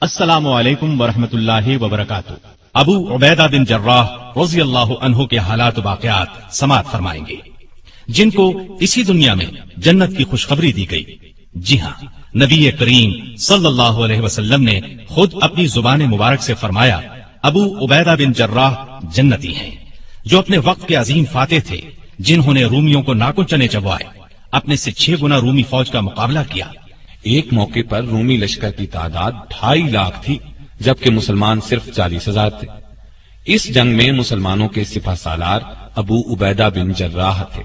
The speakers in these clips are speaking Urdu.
السلام علیکم ورحمۃ اللہ وبرکاتہ۔ ابو عبیدہ بن جراح رضی اللہ عنہ کے حالات و واقعات سماعت فرمائیں گے، جن کو اسی دنیا میں جنت کی خوشخبری دی گئی۔ جی ہاں، نبی کریم صلی اللہ علیہ وسلم نے خود اپنی زبان مبارک سے فرمایا، ابو عبیدہ بن جراح جنتی ہیں، جو اپنے وقت کے عظیم فاتح تھے، جنہوں نے رومیوں کو ناکن چنے چبوائے، اپنے سے 6 گنا رومی فوج کا مقابلہ کیا۔ ایک موقع پر رومی لشکر کی تعداد 2.5 لاکھ تھی، جبکہ مسلمان صرف 40,000 تھے۔ اس جنگ میں مسلمانوں کے سپہ سالار ابو عبیدہ بن جراح تھے،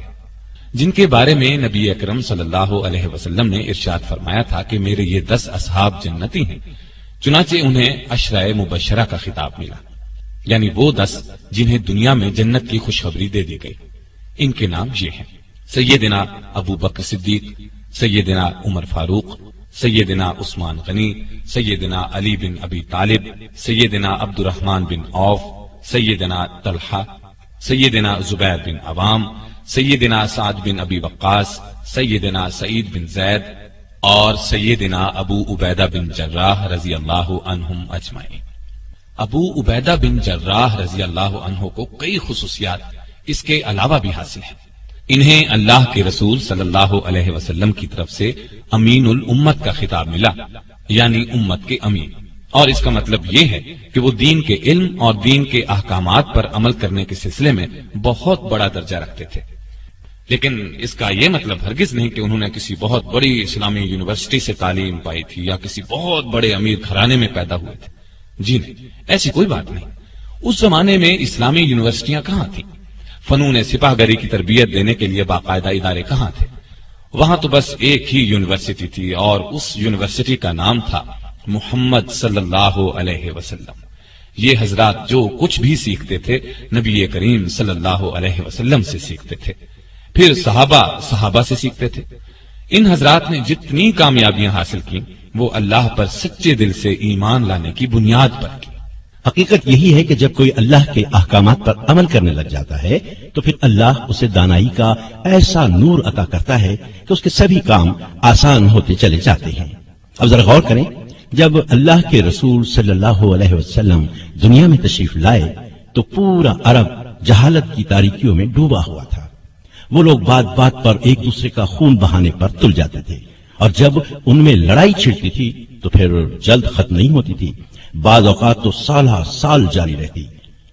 جن کے بارے میں نبی اکرم صلی اللہ علیہ وسلم نے ارشاد فرمایا تھا کہ میرے یہ 10 اصحاب جنتی ہیں۔ چنانچہ انہیں عشرہ مبشرہ کا خطاب ملا، یعنی وہ 10 جنہیں دنیا میں جنت کی خوشخبری دے دی گئی۔ ان کے نام یہ ہیں: سیدنا ابو بکر صدیق، سیدنا عمر فاروق، سیدنا عثمان غنی، سیدنا علی بن ابی طالب، سیدنا عبد الرحمن بن عوف، سیدنا طلحہ، سیدنا زبیر بن عوام، سیدنا سعد بن ابی وقاص، سیدنا سعید بن زید اور سیدنا ابو عبیدہ بن جراح رضی اللہ عنہم اجمعین۔ ابو عبیدہ بن جراح رضی اللہ عنہ کو کئی خصوصیات اس کے علاوہ بھی حاصل ہیں۔ انہیں اللہ کے رسول صلی اللہ علیہ وسلم کی طرف سے امین الامت کا خطاب ملا، یعنی امت کے امین، اور اس کا مطلب یہ ہے کہ وہ دین کے علم اور دین کے احکامات پر عمل کرنے کے سلسلے میں بہت بڑا درجہ رکھتے تھے۔ لیکن اس کا یہ مطلب ہرگز نہیں کہ انہوں نے کسی بہت بڑی اسلامی یونیورسٹی سے تعلیم پائی تھی یا کسی بہت بڑے امیر گھرانے میں پیدا ہوئے تھے۔ جی نہیں، ایسی کوئی بات نہیں۔ اس زمانے میں اسلامی یونیورسٹیاں کہاں تھیں؟ فنون سپاہ گری کی تربیت دینے کے لیے باقاعدہ ادارے کہاں تھے؟ وہاں تو بس ایک ہی یونیورسٹی تھی، اور اس یونیورسٹی کا نام تھا محمد صلی اللہ علیہ وسلم۔ یہ حضرات جو کچھ بھی سیکھتے تھے نبی کریم صلی اللہ علیہ وسلم سے سیکھتے تھے، پھر صحابہ سے سیکھتے تھے۔ ان حضرات نے جتنی کامیابیاں حاصل کی وہ اللہ پر سچے دل سے ایمان لانے کی بنیاد پر کی۔ حقیقت یہی ہے کہ جب کوئی اللہ کے احکامات پر عمل کرنے لگ جاتا ہے تو پھر اللہ اسے دانائی کا ایسا نور عطا کرتا ہے کہ اس کے سبھی کام آسان ہوتے چلے جاتے ہیں۔ اب ذرا غور کریں، جب اللہ کے رسول صلی اللہ علیہ وسلم دنیا میں تشریف لائے تو پورا عرب جہالت کی تاریکیوں میں ڈوبا ہوا تھا۔ وہ لوگ بات بات پر ایک دوسرے کا خون بہانے پر تل جاتے تھے، اور جب ان میں لڑائی چھڑتی تھی تو پھر جلد ختم نہیں ہوتی تھی، بعض اوقات تو سالہ سال جاری رہتی۔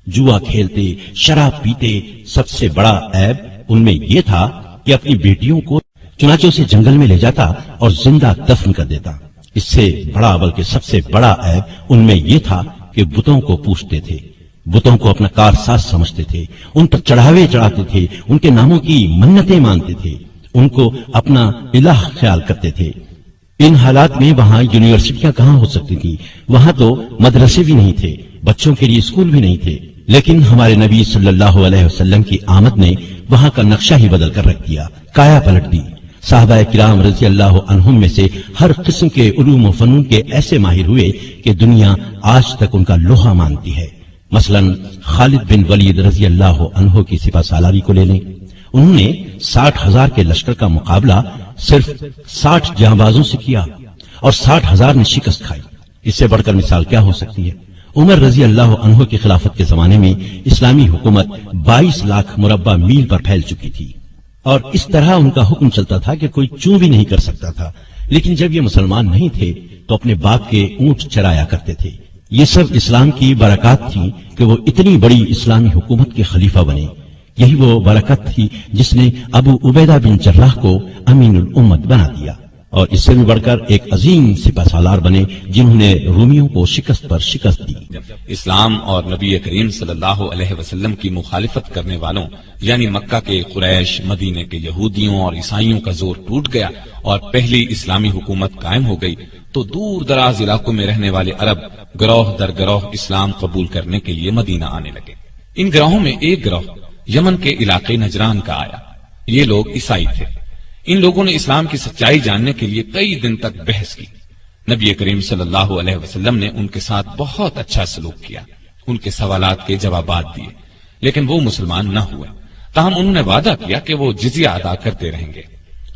جوا کھیلتے، شراب پیتے، سب سے بڑا عیب ان میں یہ تھا کہ اپنی بیٹیوں کو چنانچہ اسے جنگل میں لے جاتا اور زندہ دفن کر دیتا۔ اس سے بڑا بلکہ سب سے بڑا عیب ان میں یہ تھا کہ بتوں کو پوجتے تھے، بتوں کو اپنا کارساز سمجھتے تھے، ان پر چڑھاوے چڑھاتے تھے، ان کے ناموں کی منتیں مانتے تھے، ان کو اپنا الہ خیال کرتے تھے۔ ان حالات میں وہاں یونیورسٹیاں کہاں ہو سکتی تھی؟ وہاں تو مدرسے بھی نہیں تھے، بچوں کے لیے اسکول بھی نہیں تھے۔ لیکن ہمارے نبی صلی اللہ علیہ وسلم کی آمد نے وہاں کا نقشہ ہی بدل کر رکھ دیا، کایا پلٹ دی۔ صحابہ کرام رضی اللہ عنہم میں سے ہر قسم کے علوم و فنون کے ایسے ماہر ہوئے کہ دنیا آج تک ان کا لوہا مانتی ہے۔ مثلا خالد بن ولید رضی اللہ عنہ کی سپہ سالاری کو لے لیں، انہوں نے 60,000 کے لشکر کا مقابلہ صرف 60 جانبازوں سے کیا اور 60,000 نے شکست کھائی۔ اس سے بڑھ کر مثال کیا ہو سکتی ہے؟ عمر رضی اللہ عنہ کی خلافت کے زمانے میں اسلامی حکومت 22 لاکھ مربع میل پر پھیل چکی تھی، اور اس طرح ان کا حکم چلتا تھا کہ کوئی چوں بھی نہیں کر سکتا تھا۔ لیکن جب یہ مسلمان نہیں تھے تو اپنے باپ کے اونٹ چرایا کرتے تھے۔ یہ سب اسلام کی برکات تھی کہ وہ اتنی بڑی اسلامی حکومت کے خلیفہ بنے۔ یہی وہ برکت تھی جس نے ابو عبیدہ بن جراح کو امین الامت بنا دیا، اور اس سے بھی بڑھ کر ایک عظیم سپہ سالار بنے جنہوں نے رومیوں کو شکست پر شکست دی۔ اسلام اور نبی کریم صلی اللہ علیہ وسلم کی مخالفت کرنے والوں یعنی مکہ کے قریش، مدینے کے یہودیوں اور عیسائیوں کا زور ٹوٹ گیا اور پہلی اسلامی حکومت قائم ہو گئی تو دور دراز علاقوں میں رہنے والے عرب گروہ در گروہ اسلام قبول کرنے کے لیے مدینہ آنے لگے۔ ان گروہوں میں ایک گروہ یمن کے علاقے نجران کا آیا۔ یہ لوگ عیسائی تھے۔ ان لوگوں نے اسلام کی سچائی جاننے کے لیے کئی دن تک بحث کی۔ نبی کریم صلی اللہ علیہ وسلم نے ان کے ساتھ بہت اچھا سلوک کیا، ان کے سوالات کے جوابات دیے، لیکن وہ مسلمان نہ ہوئے۔ تاہم انہوں نے وعدہ کیا کہ وہ جزیہ ادا کرتے رہیں گے۔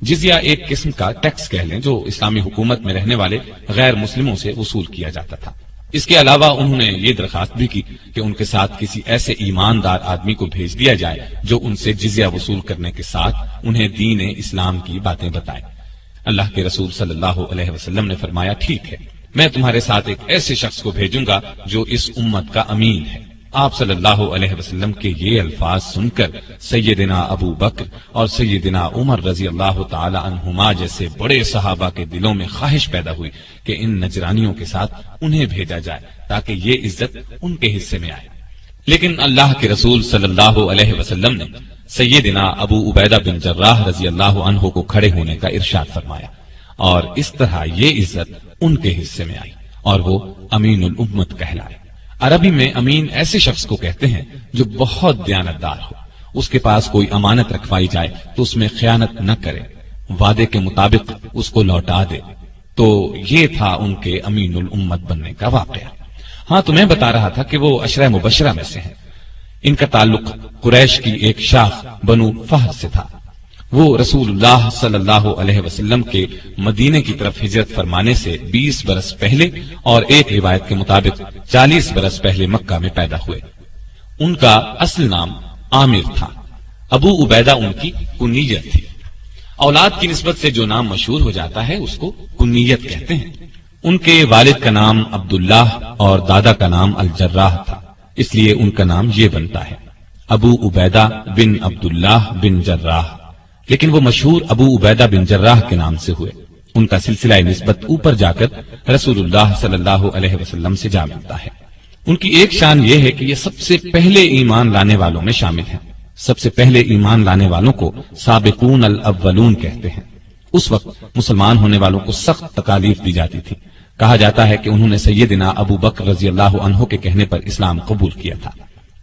جزیہ ایک قسم کا ٹیکس کہہ لیں جو اسلامی حکومت میں رہنے والے غیر مسلموں سے وصول کیا جاتا تھا۔ اس کے علاوہ انہوں نے یہ درخواست بھی کی کہ ان کے ساتھ کسی ایسے ایماندار آدمی کو بھیج دیا جائے جو ان سے جزیہ وصول کرنے کے ساتھ انہیں دین اسلام کی باتیں بتائے۔ اللہ کے رسول صلی اللہ علیہ وسلم نے فرمایا، ٹھیک ہے، میں تمہارے ساتھ ایک ایسے شخص کو بھیجوں گا جو اس امت کا امین ہے۔ آپ صلی اللہ علیہ وسلم کے یہ الفاظ سن کر سیدنا ابو بکر اور سیدنا عمر رضی اللہ تعالی عنہما جیسے بڑے صحابہ کے دلوں میں خواہش پیدا ہوئی کہ ان نجرانیوں کے ساتھ انہیں بھیجا جائے تاکہ یہ عزت ان کے حصے میں آئے۔ لیکن اللہ کے رسول صلی اللہ علیہ وسلم نے سیدنا ابو عبیدہ بن جراح رضی اللہ عنہ کو کھڑے ہونے کا ارشاد فرمایا، اور اس طرح یہ عزت ان کے حصے میں آئی اور وہ امین الامت کہلائے۔ عربی میں امین ایسے شخص کو کہتے ہیں جو بہت دیانتدار ہو، اس کے پاس کوئی امانت رکھوائی جائے تو اس میں خیانت نہ کرے، وعدے کے مطابق اس کو لوٹا دے۔ تو یہ تھا ان کے امین الامت بننے کا واقعہ۔ ہاں، تو میں بتا رہا تھا کہ وہ عشرہ مبشرہ میں سے ہیں۔ ان کا تعلق قریش کی ایک شاخ بنو فہر سے تھا۔ وہ رسول اللہ صلی اللہ علیہ وسلم کے مدینے کی طرف ہجرت فرمانے سے 20 برس پہلے اور ایک روایت کے مطابق 40 برس پہلے مکہ میں پیدا ہوئے۔ ان کا اصل نام عامر تھا، ابو عبیدہ ان کی کنیت تھی۔ اولاد کی نسبت سے جو نام مشہور ہو جاتا ہے اس کو کنیت کہتے ہیں۔ ان کے والد کا نام عبداللہ اور دادا کا نام الجراح تھا، اس لیے ان کا نام یہ بنتا ہے ابو عبیدہ بن عبداللہ بن جراح، لیکن وہ مشہور ابو عبیدہ بن جراح کے نام سے ہوئے۔ ان کا سلسلہ نسبت اوپر جا کر رسول اللہ صلی اللہ علیہ وسلم سے جا ملتا ہے۔ ان کی ایک شان یہ ہے کہ یہ سب سے پہلے ایمان لانے والوں میں شامل ہیں۔ سب سے پہلے ایمان لانے والوں کو سابقون الاولون کہتے ہیں۔ اس وقت مسلمان ہونے والوں کو سخت تکالیف دی جاتی تھی۔ کہا جاتا ہے کہ انہوں نے سیدنا ابو بکر رضی اللہ عنہ کے کہنے پر اسلام قبول کیا تھا۔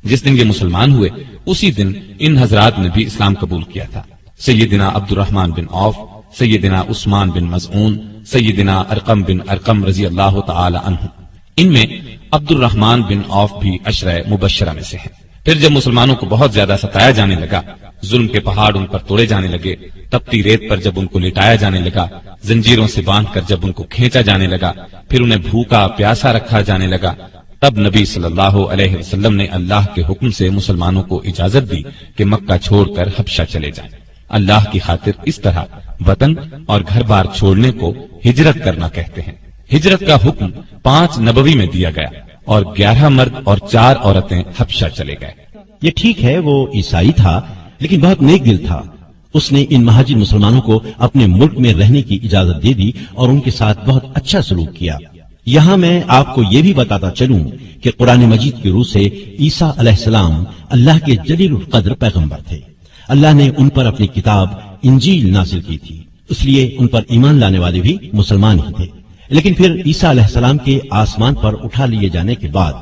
جس دن یہ مسلمان ہوئے اسی دن ان حضرات نے بھی اسلام قبول کیا تھا۔ سیدنا عبد الرحمن بن عوف، سیدنا عثمان بن مظعون، سیدنا ارقم بن ارقم رضی اللہ تعالی عنہ، ان میں عبد الرحمن بن عوف بھی عشرہ مبشرہ میں سے ہیں۔ پھر جب مسلمانوں کو بہت زیادہ ستایا جانے لگا، ظلم کے پہاڑ ان پر توڑے جانے لگے، تپتی ریت پر جب ان کو لٹایا جانے لگا، زنجیروں سے باندھ کر جب ان کو کھینچا جانے لگا، پھر انہیں بھوکا پیاسا رکھا جانے لگا، تب نبی صلی اللہ علیہ وسلم نے اللہ کے حکم سے مسلمانوں کو اجازت دی کہ مکہ چھوڑ کر حبشہ چلے جائیں۔ اللہ کی خاطر اس طرح وطن اور گھر بار چھوڑنے کو ہجرت کرنا کہتے ہیں۔ ہجرت کا حکم 5 نبوی میں دیا گیا اور 11 مرد اور 4 عورتیں حبشہ چلے گئے۔ یہ ٹھیک ہے، وہ عیسائی تھا لیکن بہت نیک دل تھا۔ اس نے ان مہاجر مسلمانوں کو اپنے ملک میں رہنے کی اجازت دے دی اور ان کے ساتھ بہت اچھا سلوک کیا۔ یہاں میں آپ کو یہ بھی بتاتا چلوں کہ قرآن مجید کی روح سے عیسیٰ علیہ السلام اللہ کے جلیل القدر پیغمبر تھے۔ اللہ نے ان پر اپنی کتاب انجیل نازل کی تھی، اس لیے ان پر ایمان لانے والے بھی مسلمان ہی تھے۔ لیکن پھر عیسیٰ علیہ السلام کے آسمان پر اٹھا لیے جانے کے بعد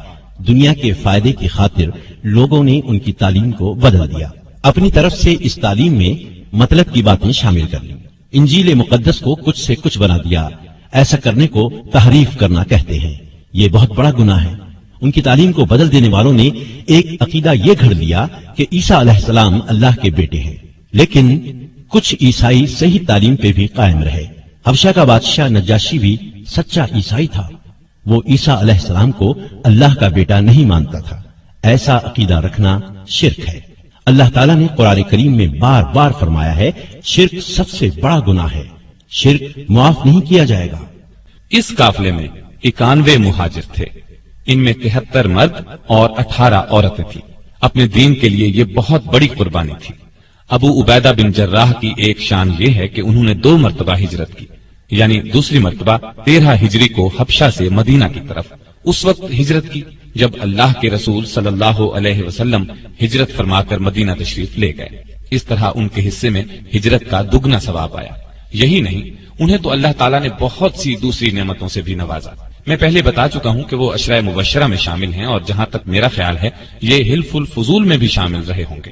دنیا کے فائدے کی خاطر لوگوں نے ان کی تعلیم کو بدل دیا، اپنی طرف سے اس تعلیم میں مطلب کی باتیں شامل کر لیں، انجیل مقدس کو کچھ سے کچھ بنا دیا۔ ایسا کرنے کو تحریف کرنا کہتے ہیں۔ یہ بہت بڑا گناہ ہے۔ ان کی تعلیم کو بدل دینے والوں نے ایک عقیدہ یہ گھڑ لیا کہ عیسیٰ علیہ السلام اللہ کے بیٹے ہیں، لیکن کچھ عیسائی صحیح تعلیم پہ بھی قائم رہے۔ حبشہ کا بادشاہ نجاشی بھی سچا عیسائی تھا، وہ عیسیٰ علیہ السلام کو اللہ کا بیٹا نہیں مانتا تھا۔ ایسا عقیدہ رکھنا شرک ہے۔ اللہ تعالیٰ نے قرآن کریم میں بار بار فرمایا ہے، شرک سب سے بڑا گناہ ہے، شرک معاف نہیں کیا جائے گا۔ اس قافلے میں 91 مہاجر تھے، ان میں 73 مرد اور 18 عورتیں تھیں۔ اپنے دین کے لیے یہ بہت بڑی قربانی تھی۔ ابو عبیدہ بن جراح کی ایک شان یہ ہے کہ انہوں نے 2 مرتبہ ہجرت کی، یعنی دوسری مرتبہ 13 ہجری کو حبشہ سے مدینہ کی طرف اس وقت ہجرت کی جب اللہ کے رسول صلی اللہ علیہ وسلم ہجرت فرما کر مدینہ تشریف لے گئے۔ اس طرح ان کے حصے میں ہجرت کا دگنا ثواب آیا۔ یہی نہیں، انہیں تو اللہ تعالیٰ نے بہت سی دوسری نعمتوں سے بھی نوازا۔ میں پہلے بتا چکا ہوں کہ وہ عشرہ مبشرہ میں شامل ہیں، اور جہاں تک میرا خیال ہے یہ حلف الفضول میں بھی شامل رہے ہوں گے۔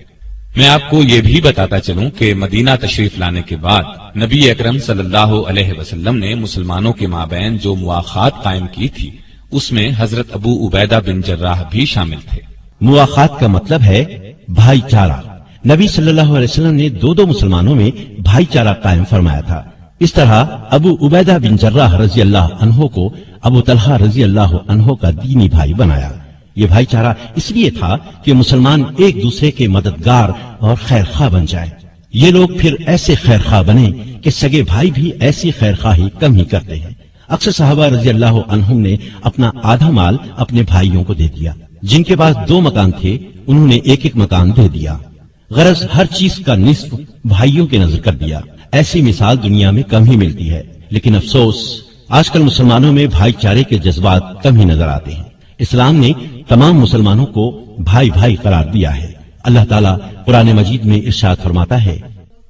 میں آپ کو یہ بھی بتاتا چلوں کہ مدینہ تشریف لانے کے بعد نبی اکرم صلی اللہ علیہ وسلم نے مسلمانوں کے مابین جو مواخات قائم کی تھی اس میں حضرت ابو عبیدہ بن جراح بھی شامل تھے۔ مواخات کا مطلب ہے بھائی چارہ، نبی صلی اللہ علیہ وسلم نے دو مسلمانوں میں بھائی چارہ قائم فرمایا تھا۔ اس طرح ابو عبیدہ بن جراح رضی اللہ عنہ کو ابو طلحہ رضی اللہ عنہ کا دینی بھائی بنایا۔ یہ بھائی چارہ اس لیے تھا کہ مسلمان ایک دوسرے کے مددگار اور خیر خواہ بن جائے۔ یہ لوگ پھر ایسے خیر خواہ بنے کہ سگے بھائی بھی ایسی خیر خواہی کم ہی کرتے ہیں۔ اکثر صحابہ رضی اللہ عنہم نے اپنا آدھا مال اپنے بھائیوں کو دے دیا۔ جن کے پاس 2 مکان تھے انہوں نے ایک مکان دے دیا۔ غرض ہر چیز کا نصف بھائیوں کے نظر کر دیا۔ ایسی مثال دنیا میں کم ہی ملتی ہے، لیکن افسوس آج کل مسلمانوں میں بھائی چارے کے جذبات کم ہی نظر آتے ہیں۔ اسلام نے تمام مسلمانوں کو بھائی بھائی قرار دیا ہے۔ اللہ تعالیٰ قرآن مجید میں ارشاد فرماتا ہے،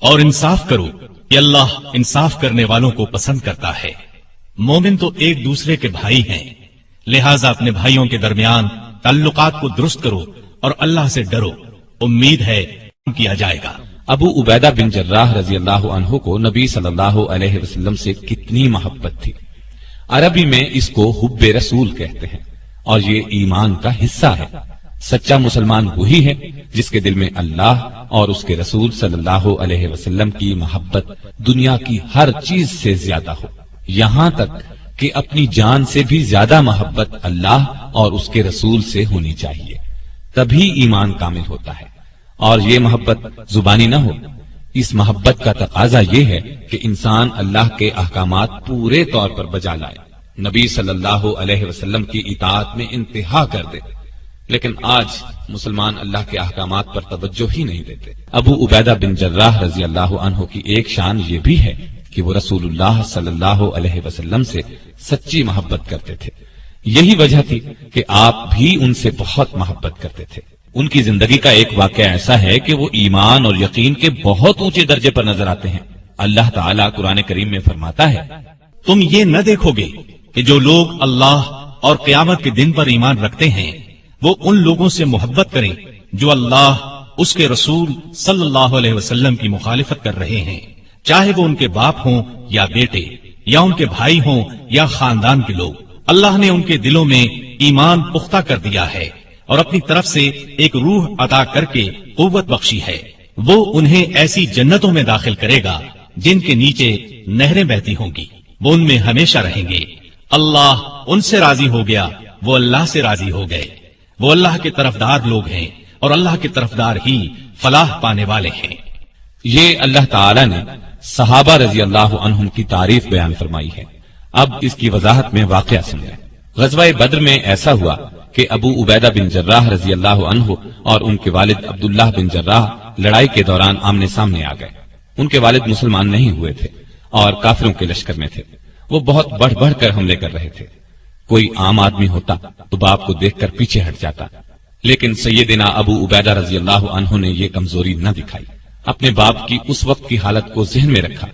اور انصاف کرو کہ اللہ انصاف کرنے والوں کو پسند کرتا ہے۔ مومن تو ایک دوسرے کے بھائی ہیں، لہذا اپنے بھائیوں کے درمیان تعلقات کو درست کرو اور اللہ سے ڈرو، امید ہے کیا جائے گا۔ ابو عبیدہ بن جراح رضی اللہ عنہ کو نبی صلی اللہ علیہ وسلم سے کتنی محبت تھی۔ عربی میں اس کو حب رسول کہتے ہیں اور یہ ایمان کا حصہ ہے۔ سچا مسلمان وہی ہے جس کے دل میں اللہ اور اس کے رسول صلی اللہ علیہ وسلم کی محبت دنیا کی ہر چیز سے زیادہ ہو، یہاں تک کہ اپنی جان سے بھی زیادہ محبت اللہ اور اس کے رسول سے ہونی چاہیے، تبھی ایمان کامل ہوتا ہے۔ اور یہ محبت زبانی نہ ہو، اس محبت کا تقاضا یہ ہے کہ انسان اللہ کے احکامات پورے طور پر بجا لائے، نبی صلی اللہ علیہ وسلم کی اطاعت میں انتہا کر دے۔ لیکن آج مسلمان اللہ کے احکامات پر توجہ ہی نہیں دیتے۔ ابو عبیدہ بن جراح رضی اللہ عنہ کی ایک شان یہ بھی ہے کہ وہ رسول اللہ صلی اللہ علیہ وسلم سے سچی محبت کرتے تھے۔ یہی وجہ تھی کہ آپ بھی ان سے بہت محبت کرتے تھے۔ ان کی زندگی کا ایک واقعہ ایسا ہے کہ وہ ایمان اور یقین کے بہت اونچے درجے پر نظر آتے ہیں۔ اللہ تعالیٰ قرآن کریم میں فرماتا ہے، تم یہ نہ دیکھو گے کہ جو لوگ اللہ اور قیامت کے دن پر ایمان رکھتے ہیں وہ ان لوگوں سے محبت کریں جو اللہ، اس کے رسول صلی اللہ علیہ وسلم کی مخالفت کر رہے ہیں، چاہے وہ ان کے باپ ہوں یا بیٹے، یا ان کے بھائی ہوں یا خاندان کے لوگ۔ اللہ نے ان کے دلوں میں ایمان پختہ کر دیا ہے اور اپنی طرف سے ایک روح عطا کر کے قوت بخشی ہے۔ وہ انہیں ایسی جنتوں میں داخل کرے گا جن کے نیچے نہریں بہتی ہوں گی، وہ ان میں ہمیشہ رہیں گے۔ اللہ ان سے راضی ہو گیا، وہ اللہ سے راضی ہو گئے۔ وہ اللہ کے طرفدار لوگ ہیں اور اللہ کے طرفدار ہی فلاح پانے والے ہیں۔ یہ اللہ تعالیٰ نے صحابہ رضی اللہ عنہم کی تعریف بیان فرمائی ہے۔ اب اس کی وضاحت میں واقعہ سنیں۔ غزوہ بدر میں ایسا ہوا کہ ابو عبیدہ بن جراح رضی اللہ عنہ اور ان کے والد عبداللہ بن جراح لڑائی کے دوران آمنے سامنے آ گئے۔ ان کے والد مسلمان نہیں ہوئے تھے اور کافروں کے لشکر میں تھے۔ وہ بہت بڑھ بڑھ کر حملے کر رہے تھے۔ کوئی عام آدمی ہوتا تو باپ کو دیکھ کر پیچھے ہٹ جاتا، لیکن سیدنا ابو عبیدہ رضی اللہ عنہ نے یہ کمزوری نہ دکھائی۔ اپنے باپ کی اس وقت کی حالت کو ذہن میں رکھا،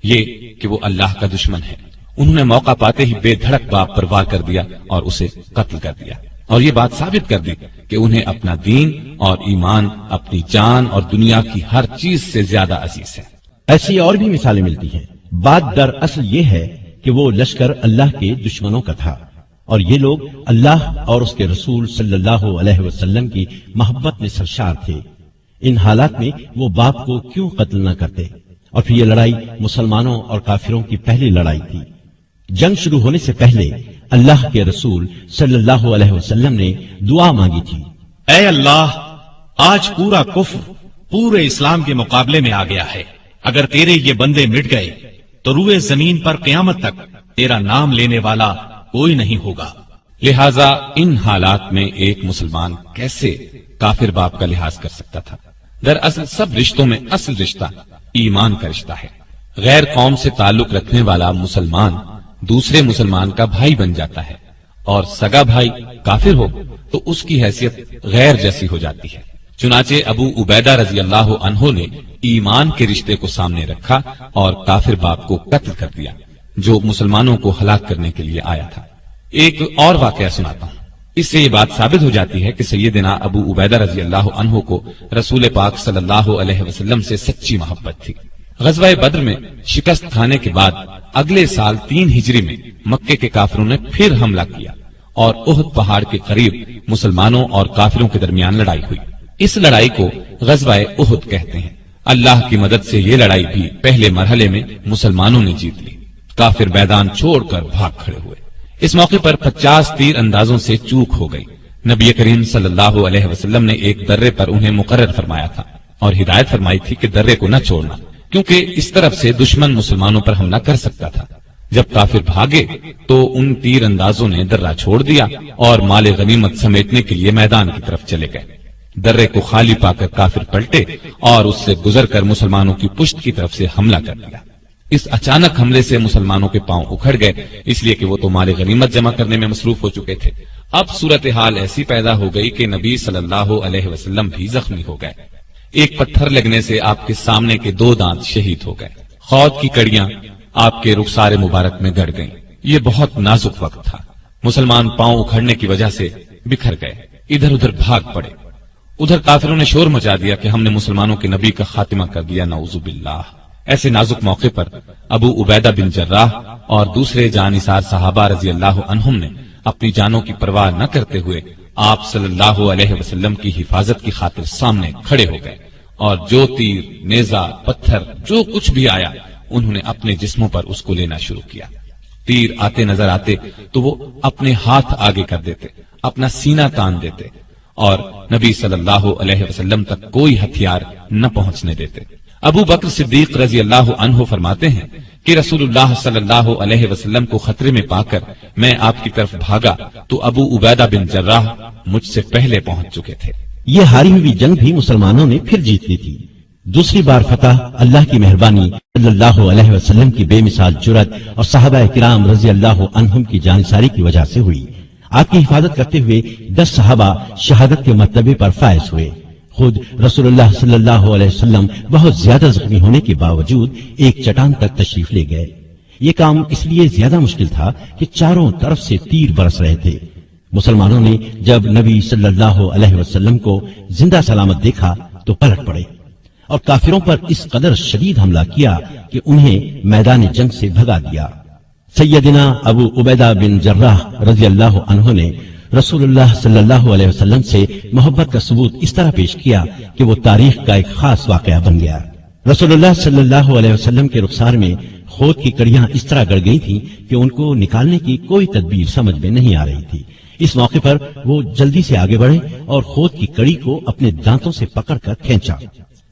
یہ کہ وہ اللہ کا دشمن ہے۔ انہوں نے موقع پاتے ہی بے دھڑک باپ پر وار کر دیا اور اسے قتل کر دیا، اور یہ بات ثابت کر دی کہ انہیں اپنا دین اور ایمان اپنی جان اور دنیا کی ہر چیز سے زیادہ عزیز ہے۔ ایسی اور بھی مثالیں ملتی ہیں۔ بات در اصل یہ ہے کہ وہ لشکر اللہ کے دشمنوں کا تھا اور یہ لوگ اللہ اور اس کے رسول صلی اللہ علیہ وسلم کی محبت میں سرشار تھے۔ ان حالات میں وہ باپ کو کیوں قتل نہ کرتے؟ اور پھر یہ لڑائی مسلمانوں اور کافروں کی پہلی لڑائی تھی۔ جنگ شروع ہونے سے پہلے اللہ کے رسول صلی اللہ علیہ وسلم نے دعا مانگی تھی، اے اللہ، آج پورا کفر پورے اسلام کے مقابلے میں آ گیا ہے۔ اگر تیرے یہ بندے مٹ گئے تو روئے زمین پر قیامت تک تیرا نام لینے والا کوئی نہیں ہوگا۔ لہٰذا ان حالات میں ایک مسلمان کیسے کافر باپ کا لحاظ کر سکتا تھا؟ دراصل سب رشتوں میں اصل رشتہ ایمان کا رشتہ ہے۔ غیر قوم سے تعلق رکھنے والا مسلمان دوسرے مسلمان کا بھائی بن جاتا ہے، اور سگا بھائی کافر ہو تو اس کی حیثیت غیر جیسی ہو جاتی ہے۔ چنانچہ ابو عبیدہ رضی اللہ عنہ نے ایمان کے رشتے کو سامنے رکھا اور کافر باپ کو قتل کر دیا جو مسلمانوں کو ہلاک کرنے کے لیے آیا تھا۔ ایک اور واقعہ سناتا ہوں۔ اس سے یہ بات ثابت ہو جاتی ہے کہ سیدنا ابو عبیدہ رضی اللہ عنہ کو رسول پاک صلی اللہ علیہ وسلم سے سچی محبت تھی۔ غزوہ بدر میں شکست کھانے کے بعد اگلے سال 3 ہجری میں مکے کے کافروں نے پھر حملہ کیا اور احد پہاڑ کے قریب مسلمانوں اور کافروں کے درمیان لڑائی ہوئی۔ اس لڑائی کو غزوہ احد کہتے ہیں۔ اللہ کی مدد سے یہ لڑائی بھی پہلے مرحلے میں مسلمانوں نے جیت لی۔ کافر میدان چھوڑ کر بھاگ کھڑے ہوئے۔ اس موقع پر 50 تیر اندازوں سے چوک ہو گئی۔ نبی کریم صلی اللہ علیہ وسلم نے ایک درے پر انہیں مقرر فرمایا تھا اور ہدایت فرمائی تھی کہ درے کو نہ چھوڑنا، کیونکہ اس طرف سے دشمن مسلمانوں پر حملہ کر سکتا تھا۔ جب کافر بھاگے تو ان تیر اندازوں نے درہ چھوڑ دیا اور مال غنیمت سمیٹنے کے لیے میدان کی طرف چلے گئے۔ درے کو خالی پا کر کافر پلٹے اور اس سے گزر کر مسلمانوں کی پشت کی طرف سے حملہ کر دیا۔ اس اچانک حملے سے مسلمانوں کے پاؤں اکھڑ گئے، اس لیے کہ وہ تو مال غنیمت جمع کرنے میں مصروف ہو چکے تھے۔ اب صورتحال ایسی پیدا ہو گئی کہ نبی صلی اللہ علیہ وسلم بھی زخمی ہو گئے۔ ایک پتھر لگنے سے آپ کے سامنے کے 2 دانت شہید ہو گئے۔ خود کی کڑیاں آپ کے رخسار مبارک میں گڑ گئیں۔ یہ بہت نازک وقت تھا۔ مسلمان پاؤں اکھڑنے کی وجہ سے بکھر گئے، ادھر ادھر بھاگ پڑے۔ ادھر کافروں نے شور مچا دیا کہ ہم نے مسلمانوں کے نبی کا خاتمہ کر دیا، نعوذ باللہ۔ ایسے نازک موقع پر ابو عبیدہ بن جراح اور دوسرے جانثار صحابہ رضی اللہ عنہم نے اپنی جانوں کی پرواہ نہ کرتے ہوئے آپ صلی اللہ علیہ وسلم کی حفاظت کی خاطر سامنے کھڑے ہو گئے، اور جو تیر، نیزہ، پتھر، جو کچھ بھی آیا انہوں نے اپنے جسموں پر اس کو لینا شروع کیا۔ تیر آتے نظر آتے تو وہ اپنے ہاتھ آگے کر دیتے، اپنا سینہ تان دیتے اور نبی صلی اللہ علیہ وسلم تک کوئی ہتھیار نہ پہنچنے دیتے۔ ابو بکر صدیق رضی اللہ عنہ فرماتے ہیں کہ رسول اللہ صلی اللہ علیہ وسلم کو خطرے میں پا کر میں آپ کی طرف بھاگا تو ابو عبیدہ بن جراح مجھ سے پہلے پہنچ چکے تھے۔ یہ ہاری ہوئی جنگ بھی مسلمانوں نے پھر جیت لی تھی۔ دوسری بار فتح اللہ کی مہربانی، صلی اللہ علیہ وسلم کی بے مثال جرأت اور صحابہ کرام رضی اللہ عنہم کی جانثاری کی وجہ سے ہوئی۔ آپ کی حفاظت کرتے ہوئے 10 صحابہ شہادت کے مرتبے پر فائز ہوئے۔ خود رسول اللہ صلی اللہ علیہ وسلم بہت زیادہ زخمی ہونے کے باوجود ایک چٹان تک تشریف لے گئے۔ یہ کام اس لیے زیادہ مشکل تھا کہ چاروں طرف سے تیر برس رہے تھے۔ مسلمانوں نے جب نبی صلی اللہ علیہ وسلم کو زندہ سلامت دیکھا تو پلٹ پڑے اور کافروں پر اس قدر شدید حملہ کیا کہ انہیں میدان جنگ سے بھگا دیا۔ سیدنا ابو عبیدہ بن جراح رضی اللہ عنہ نے رسول اللہ صلی اللہ علیہ وسلم سے محبت کا ثبوت اس طرح پیش کیا کہ وہ تاریخ کا ایک خاص واقعہ بن گیا۔ رسول اللہ صلی اللہ علیہ وسلم کے رخسار میں خود کی کڑیاں اس طرح گڑ گئی تھیں کہ ان کو نکالنے کی کوئی تدبیر سمجھ میں نہیں آ رہی تھی۔ اس موقع پر وہ جلدی سے آگے بڑھے اور خود کی کڑی کو اپنے دانتوں سے پکڑ کر کھینچا۔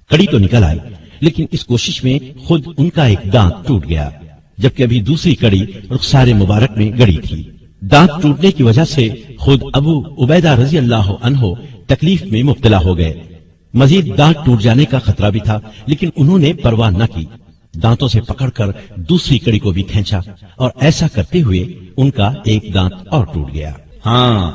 کڑی تو نکل آئی، لیکن اس کوشش میں خود ان کا ایک دانت ٹوٹ گیا، جبکہ ابھی دوسری کڑی رخسار مبارک میں گڑی تھی۔ دانت ٹوٹنے کی وجہ سے خود ابو عبیدہ رضی اللہ عنہ تکلیف میں مبتلا ہو گئے۔ مزید دانت ٹوٹ جانے کا خطرہ بھی تھا، لیکن انہوں نے پرواہ نہ کی، دانتوں سے پکڑ کر دوسری کڑی کو بھی کھینچا اور ایسا کرتے ہوئے ان کا ایک دانت اور ٹوٹ گیا۔ ہاں،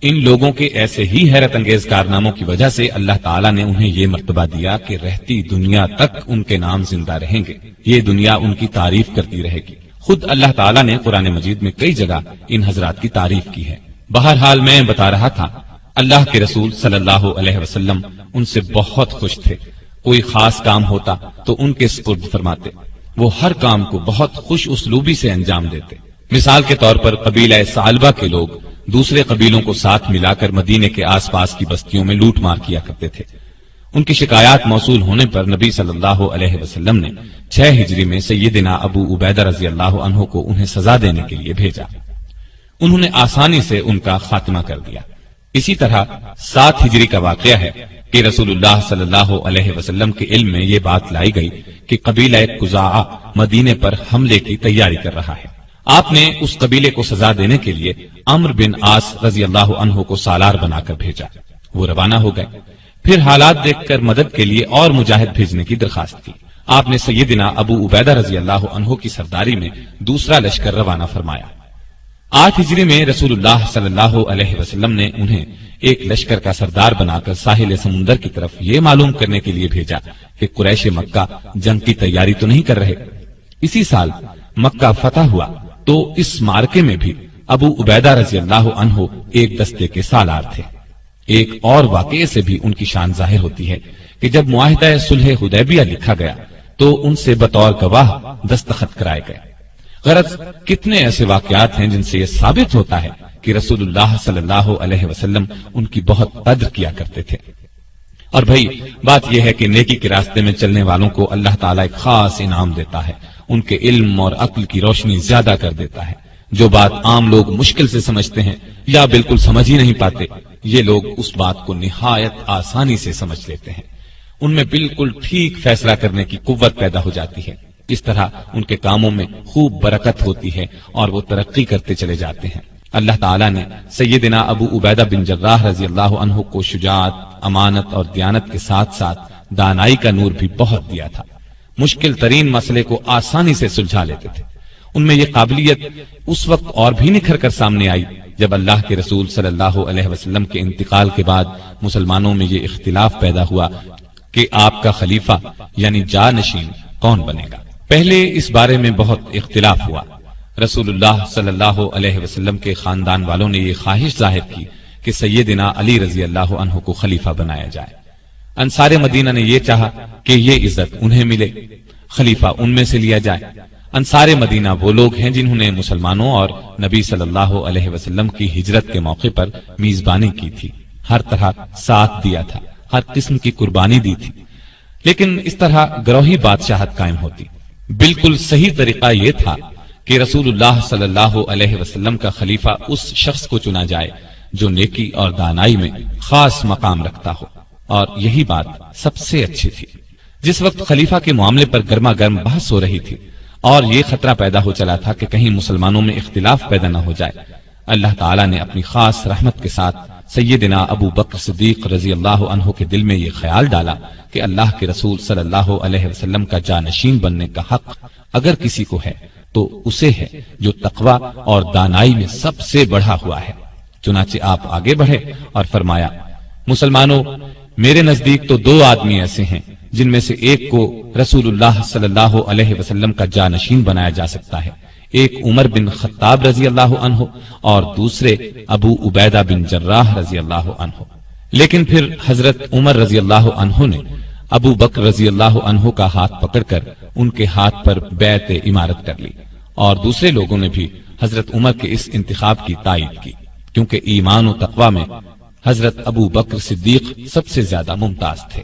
ان لوگوں کے ایسے ہی حیرت انگیز کارناموں کی وجہ سے اللہ تعالیٰ نے انہیں یہ مرتبہ دیا کہ رہتی دنیا تک ان کے نام زندہ رہیں گے، یہ دنیا ان کی تعریف کرتی رہے گی۔ خود اللہ تعالیٰ نے قرآن مجید میں کئی جگہ ان حضرات کی تعریف کی ہے۔ بہرحال میں بتا رہا تھا، اللہ کے رسول صلی اللہ علیہ وسلم ان سے بہت خوش تھے۔ کوئی خاص کام ہوتا تو ان کے سپرد فرماتے، وہ ہر کام کو بہت خوش اسلوبی سے انجام دیتے۔ مثال کے طور پر قبیلہ ثعلبہ کے لوگ دوسرے قبیلوں کو ساتھ ملا کر مدینے کے آس پاس کی بستیوں میں لوٹ مار کیا کرتے تھے۔ ان کی شکایات موصول ہونے پر نبی صلی اللہ علیہ وسلم نے 6 ہجری میں سیدنا ابو عبیدہ رضی اللہ عنہ کو انہیں سزا دینے کے لیے بھیجا۔ انہوں نے آسانی سے ان کا خاتمہ کر دیا۔ اسی طرح 7 ہجری کا واقعہ ہے کہ رسول اللہ صلی اللہ علیہ وسلم کے علم میں یہ بات لائی گئی کہ قبیلہ قزاعہ مدینے پر حملے کی تیاری کر رہا ہے۔ آپ نے اس قبیلے کو سزا دینے کے لیے عمرو بن عاص رضی اللہ عنہ کو سالار بنا کر بھیجا۔ وہ روانہ ہو گئے، پھر حالات دیکھ کر مدد کے لیے اور مجاہد بھیجنے کی درخواست کی۔ آپ نے سیدنا ابو عبیدہ رضی اللہ عنہ کی سرداری میں دوسرا لشکر روانہ فرمایا۔ 8 ہجری میں رسول اللہ صلی اللہ علیہ وسلم نے انہیں ایک لشکر کا سردار بنا کر ساحل سمندر کی طرف یہ معلوم کرنے کے لیے بھیجا کہ قریش مکہ جنگ کی تیاری تو نہیں کر رہے۔ اسی سال مکہ فتح ہوا تو اس مارکے میں بھی ابو عبیدہ رضی اللہ عنہ ایک دستے کے سالار تھے۔ ایک اور واقعے سے بھی ان کی شان ظاہر ہوتی ہے کہ جب معاہدہ صلح حدیبیہ لکھا گیا تو ان سے بطور گواہ دستخط کرائے گئے۔ غرض کتنے ایسے واقعات ہیں جن سے یہ ثابت ہوتا ہے کہ رسول اللہ صلی اللہ علیہ وسلم ان کی بہت قدر کیا کرتے تھے۔ اور بھائی بات یہ ہے کہ نیکی کے راستے میں چلنے والوں کو اللہ تعالیٰ ایک خاص انعام دیتا ہے، ان کے علم اور عقل کی روشنی زیادہ کر دیتا ہے۔ جو بات عام لوگ مشکل سے سمجھتے ہیں یا بالکل سمجھ ہی نہیں پاتے، یہ لوگ اس بات کو نہایت آسانی سے سمجھ لیتے ہیں۔ ان میں بالکل ٹھیک فیصلہ کرنے کی قوت پیدا ہو جاتی ہے، اس طرح ان کے کاموں میں خوب برکت ہوتی ہے اور وہ ترقی کرتے چلے جاتے ہیں۔ اللہ تعالیٰ نے سیدنا ابو عبیدہ بن جراح رضی اللہ عنہ کو شجاعت، امانت اور دیانت کے ساتھ ساتھ دانائی کا نور بھی بہت دیا تھا۔ مشکل ترین مسئلے کو آسانی سے سلجھا لیتے تھے۔ ان میں یہ قابلیت اس وقت اور بھی نکھر کر سامنے آئی جب اللہ کے رسول صلی اللہ علیہ وسلم کے انتقال کے بعد مسلمانوں میں یہ اختلاف پیدا ہوا کہ آپ کا خلیفہ یعنی جانشین کون بنے گا۔ پہلے اس بارے میں بہت اختلاف ہوا۔ رسول اللہ صلی اللہ علیہ وسلم کے خاندان والوں نے یہ خواہش ظاہر کی کہ سیدنا علی رضی اللہ عنہ کو خلیفہ بنایا جائے۔ انصار مدینہ نے یہ چاہا کہ یہ عزت انہیں ملے، خلیفہ ان میں سے لیا جائے۔ انصار مدینہ وہ لوگ ہیں جنہوں نے مسلمانوں اور نبی صلی اللہ علیہ وسلم کی ہجرت کے موقع پر میزبانی کی تھی، ہر طرح ساتھ دیا تھا، ہر قسم کی قربانی دی تھی۔ لیکن اس طرح گروہی بادشاہت قائم ہوتی۔ بالکل صحیح طریقہ یہ تھا کہ رسول اللہ صلی اللہ علیہ وسلم کا خلیفہ اس شخص کو چنا جائے جو نیکی اور دانائی میں خاص مقام رکھتا ہو، اور یہی بات سب سے اچھی تھی۔ جس وقت خلیفہ کے معاملے پر گرما گرم بحث ہو رہی تھی اور یہ خطرہ پیدا ہو چلا تھا کہ کہیں مسلمانوں میں اختلاف پیدا نہ ہو جائے، اللہ تعالیٰ نے اپنی خاص رحمت کے ساتھ سیدنا ابو بکر صدیق رضی اللہ عنہ کے دل میں یہ خیال ڈالا کہ اللہ کے رسول صلی اللہ علیہ وسلم کا جانشین بننے کا حق اگر کسی کو ہے تو اسے ہے جو تقوی اور دانائی میں سب سے بڑھا ہوا ہے۔ چنانچہ آپ آگے بڑھے اور فرمایا، مسلمانوں، میرے نزدیک تو دو آدمی ایسے ہیں جن میں سے ایک کو رسول اللہ صلی اللہ علیہ وسلم کا جانشین بنایا جا سکتا ہے، ایک عمر بن خطاب رضی اللہ عنہ اور دوسرے ابو عبیدہ بن جراح رضی اللہ عنہ۔ لیکن پھر حضرت عمر رضی اللہ عنہ نے ابو بکر رضی اللہ عنہ کا ہاتھ پکڑ کر ان کے ہاتھ پر بیعت امارت کر لی، اور دوسرے لوگوں نے بھی حضرت عمر کے اس انتخاب کی تائید کی، کیونکہ ایمان و تقوی میں حضرت ابو بکر صدیق سب سے زیادہ ممتاز تھے۔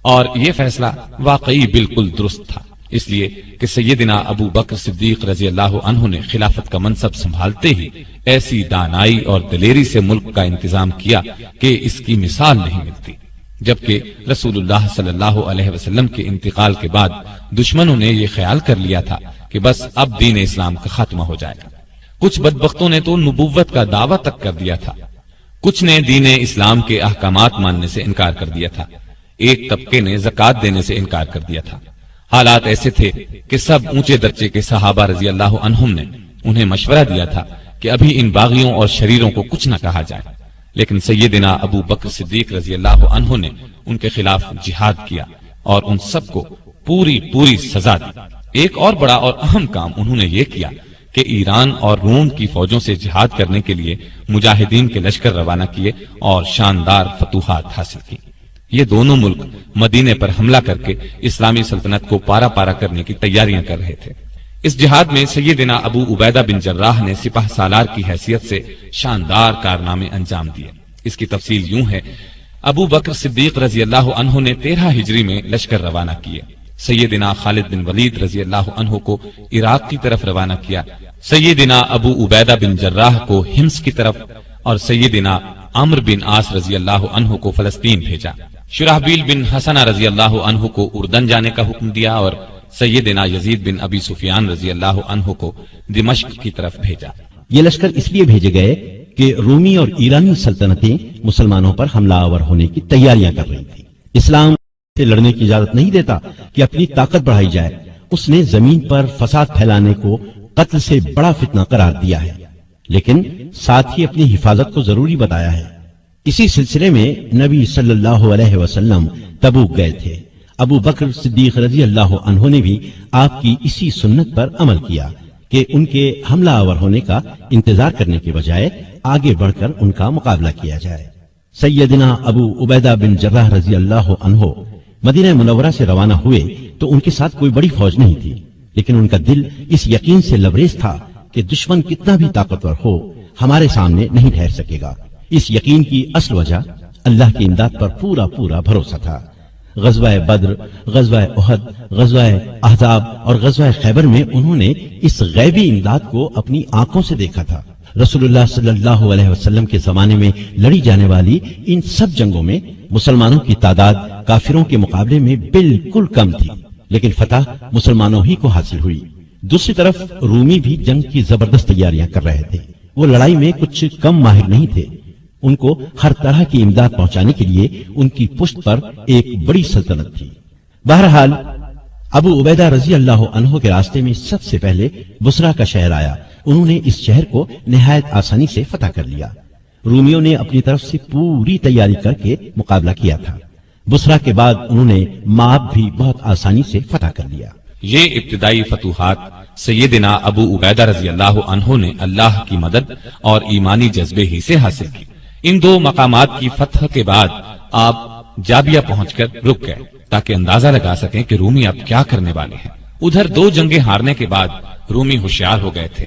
اور یہ فیصلہ واقعی بالکل درست تھا، اس لیے کہ سیدنا ابو بکر صدیق رضی اللہ عنہ نے خلافت کا منصب سنبھالتے ہی ایسی دانائی اور دلیری سے ملک کا انتظام کیا کہ اس کی مثال نہیں ملتی، جبکہ رسول اللہ صلی اللہ علیہ وسلم کے انتقال کے بعد دشمنوں نے یہ خیال کر لیا تھا کہ بس اب دین اسلام کا خاتمہ ہو جائے گا۔ کچھ بدبختوں نے تو نبوت کا دعویٰ تک کر دیا تھا، کچھ نے دین اسلام کے احکامات ماننے سے انکار کر دیا تھا، ایک طبقے نے زکوٰۃ دینے سے انکار کر دیا تھا۔ حالات ایسے تھے کہ سب اونچے درجے کے صحابہ رضی اللہ عنہم نے انہیں مشورہ دیا تھا کہ ابھی ان باغیوں اور شریروں کو کچھ نہ کہا جائے، لیکن سیدنا ابو بکر صدیق رضی اللہ عنہ نے ان کے خلاف جہاد کیا اور ان سب کو پوری سزا دی۔ ایک اور بڑا اور اہم کام انہوں نے یہ کیا کہ ایران اور روم کی فوجوں سے جہاد کرنے کے لیے مجاہدین کے لشکر روانہ کیے اور شاندار فتوحات حاصل کی۔ یہ دونوں ملک مدینے پر حملہ کر کے اسلامی سلطنت کو پارا پارا کرنے کی تیاریاں کر رہے تھے۔ اس جہاد میں سیدنا ابو عبیدہ بن جراح نے سپہ سالار کی حیثیت سے شاندار کارنامے انجام دیے۔ اس کی تفصیل یوں ہے، ابو بکر صدیق رضی اللہ عنہ نے 13 ہجری میں لشکر روانہ کیے، سیدنا خالد بن ولید رضی اللہ عنہ کو عراق کی طرف روانہ کیا، سیدنا ابو عبیدہ بن جراح کو حمص کی طرف، اور سیدنا عمرو بن عاص رضی اللہ عنہ کو فلسطین بھیجا۔ شرحبیل بن حسنہ رضی اللہ عنہ کو اردن جانے کا حکم دیا اور سیدنا یزید بن ابی سفیان رضی اللہ عنہ کو دمشق کی طرف بھیجا۔ یہ لشکر اس لیے بھیجے گئے کہ رومی اور ایرانی سلطنتیں مسلمانوں پر حملہ آور ہونے کی تیاریاں کر رہی تھیں۔ اسلام سے لڑنے کی اجازت نہیں دیتا کہ اپنی طاقت بڑھائی جائے، اس نے زمین پر فساد پھیلانے کو قتل سے بڑا فتنہ قرار دیا ہے، لیکن ساتھ ہی اپنی حفاظت کو ضروری بتایا ہے۔ اسی سلسلے میں نبی صلی اللہ علیہ وسلم تبوک گئے تھے۔ ابو بکر صدیق رضی اللہ عنہ نے بھی آپ کی اسی سنت پر عمل کیا کہ ان کے حملہ آور ہونے کا انتظار کرنے کے بجائے آگے بڑھ کر ان کا مقابلہ کیا جائے۔ سیدنا ابو عبیدہ بن جراح رضی اللہ عنہ مدینہ منورہ سے روانہ ہوئے تو ان کے ساتھ کوئی بڑی فوج نہیں تھی، لیکن ان کا دل اس یقین سے لبریز تھا کہ دشمن کتنا بھی طاقتور ہو ہمارے سامنے نہیں ٹھہر سکے گا۔ اس یقین کی اصل وجہ اللہ کی امداد پر پورا پورا بھروسہ تھا۔ غزوہ بدر، غزوہ احد، غزوہ احزاب اور غزوہ خیبر میں انہوں نے اس غیبی امداد کو اپنی آنکھوں سے دیکھا تھا۔ رسول اللہ صلی اللہ علیہ وسلم کے زمانے میں لڑی جانے والی ان سب جنگوں میں مسلمانوں کی تعداد کافروں کے مقابلے میں بالکل کم تھی، لیکن فتح مسلمانوں ہی کو حاصل ہوئی۔ دوسری طرف رومی بھی جنگ کی زبردست تیاریاں کر رہے تھے۔ وہ لڑائی میں کچھ کم ماہر نہیں تھے۔ ان کو ہر طرح کی امداد پہنچانے کے لیے ان کی پشت پر ایک بڑی سلطنت تھی۔ بہرحال ابو عبیدہ رضی اللہ عنہ کے راستے میں سب سے پہلے بصرہ کا شہر آیا۔ انہوں نے اس شہر کو نہایت آسانی سے فتح کر لیا۔ رومیوں نے اپنی طرف سے پوری تیاری کر کے مقابلہ کیا تھا۔ بصرہ کے بعد انہوں نے مآب بھی بہت آسانی سے فتح کر لیا۔ یہ ابتدائی فتوحات سیدنا ابو عبیدہ رضی اللہ عنہ نے اللہ کی مدد اور ایمانی جذبے ہی سے حاصل کی۔ ان دو مقامات کی فتح کے بعد آپ جابیہ پہنچ کر رک گئے تاکہ اندازہ لگا سکیں کہ رومی اب کیا کرنے والے ہیں۔ ادھر دو جنگیں ہارنے کے بعد رومی ہوشیار ہو گئے تھے۔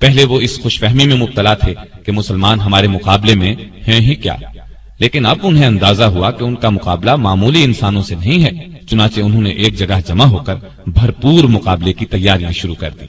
پہلے وہ اس خوش فہمی میں مبتلا تھے کہ مسلمان ہمارے مقابلے میں ہیں ہی کیا، لیکن اب انہیں اندازہ ہوا کہ ان کا مقابلہ معمولی انسانوں سے نہیں ہے۔ چنانچہ انہوں نے ایک جگہ جمع ہو کر بھرپور مقابلے کی تیاریاں شروع کر دی۔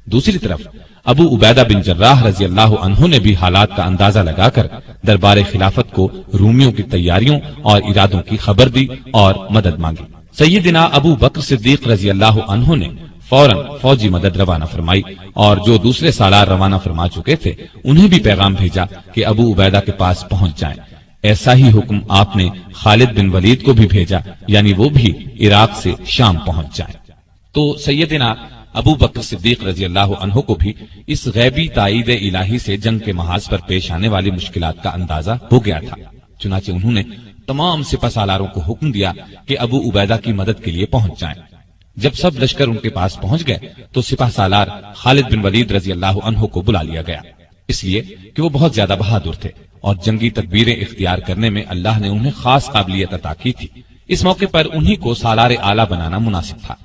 دوسری طرف ابو عبیدہ بن جراح رضی اللہ عنہ نے بھی حالات کا اندازہ لگا کر دربار خلافت کو رومیوں کی تیاریوں اور ارادوں کی خبر دی اور مدد مانگی۔ سیدنا ابو بکر صدیق رضی اللہ عنہ نے فوراً فوجی مدد روانہ فرمائی اور جو دوسرے سالار روانہ فرما چکے تھے انہیں بھی پیغام بھیجا کہ ابو عبیدہ کے پاس پہنچ جائیں۔ ایسا ہی حکم آپ نے خالد بن ولید کو بھی بھیجا، یعنی وہ بھی عراق سے شام پہنچ جائیں۔ تو سیدنا ابو بکر صدیق رضی اللہ عنہ کو بھی اس غیبی تائید الہی سے جنگ کے محاذ پر پیش آنے والی مشکلات کا اندازہ ہو گیا تھا۔ چنانچہ انہوں نے تمام سپہ سالاروں کو حکم دیا کہ ابو عبیدہ کی مدد کے لیے پہنچ جائیں۔ جب سب لشکر ان کے پاس پہنچ گئے تو سپہ سالار خالد بن ولید رضی اللہ عنہ کو بلا لیا گیا، اس لیے کہ وہ بہت زیادہ بہادر تھے اور جنگی تدبیریں اختیار کرنے میں اللہ نے انہیں خاص قابلیت عطا کی تھی۔ اس موقع پر انہی کو سالار اعلیٰ بنانا مناسب تھا۔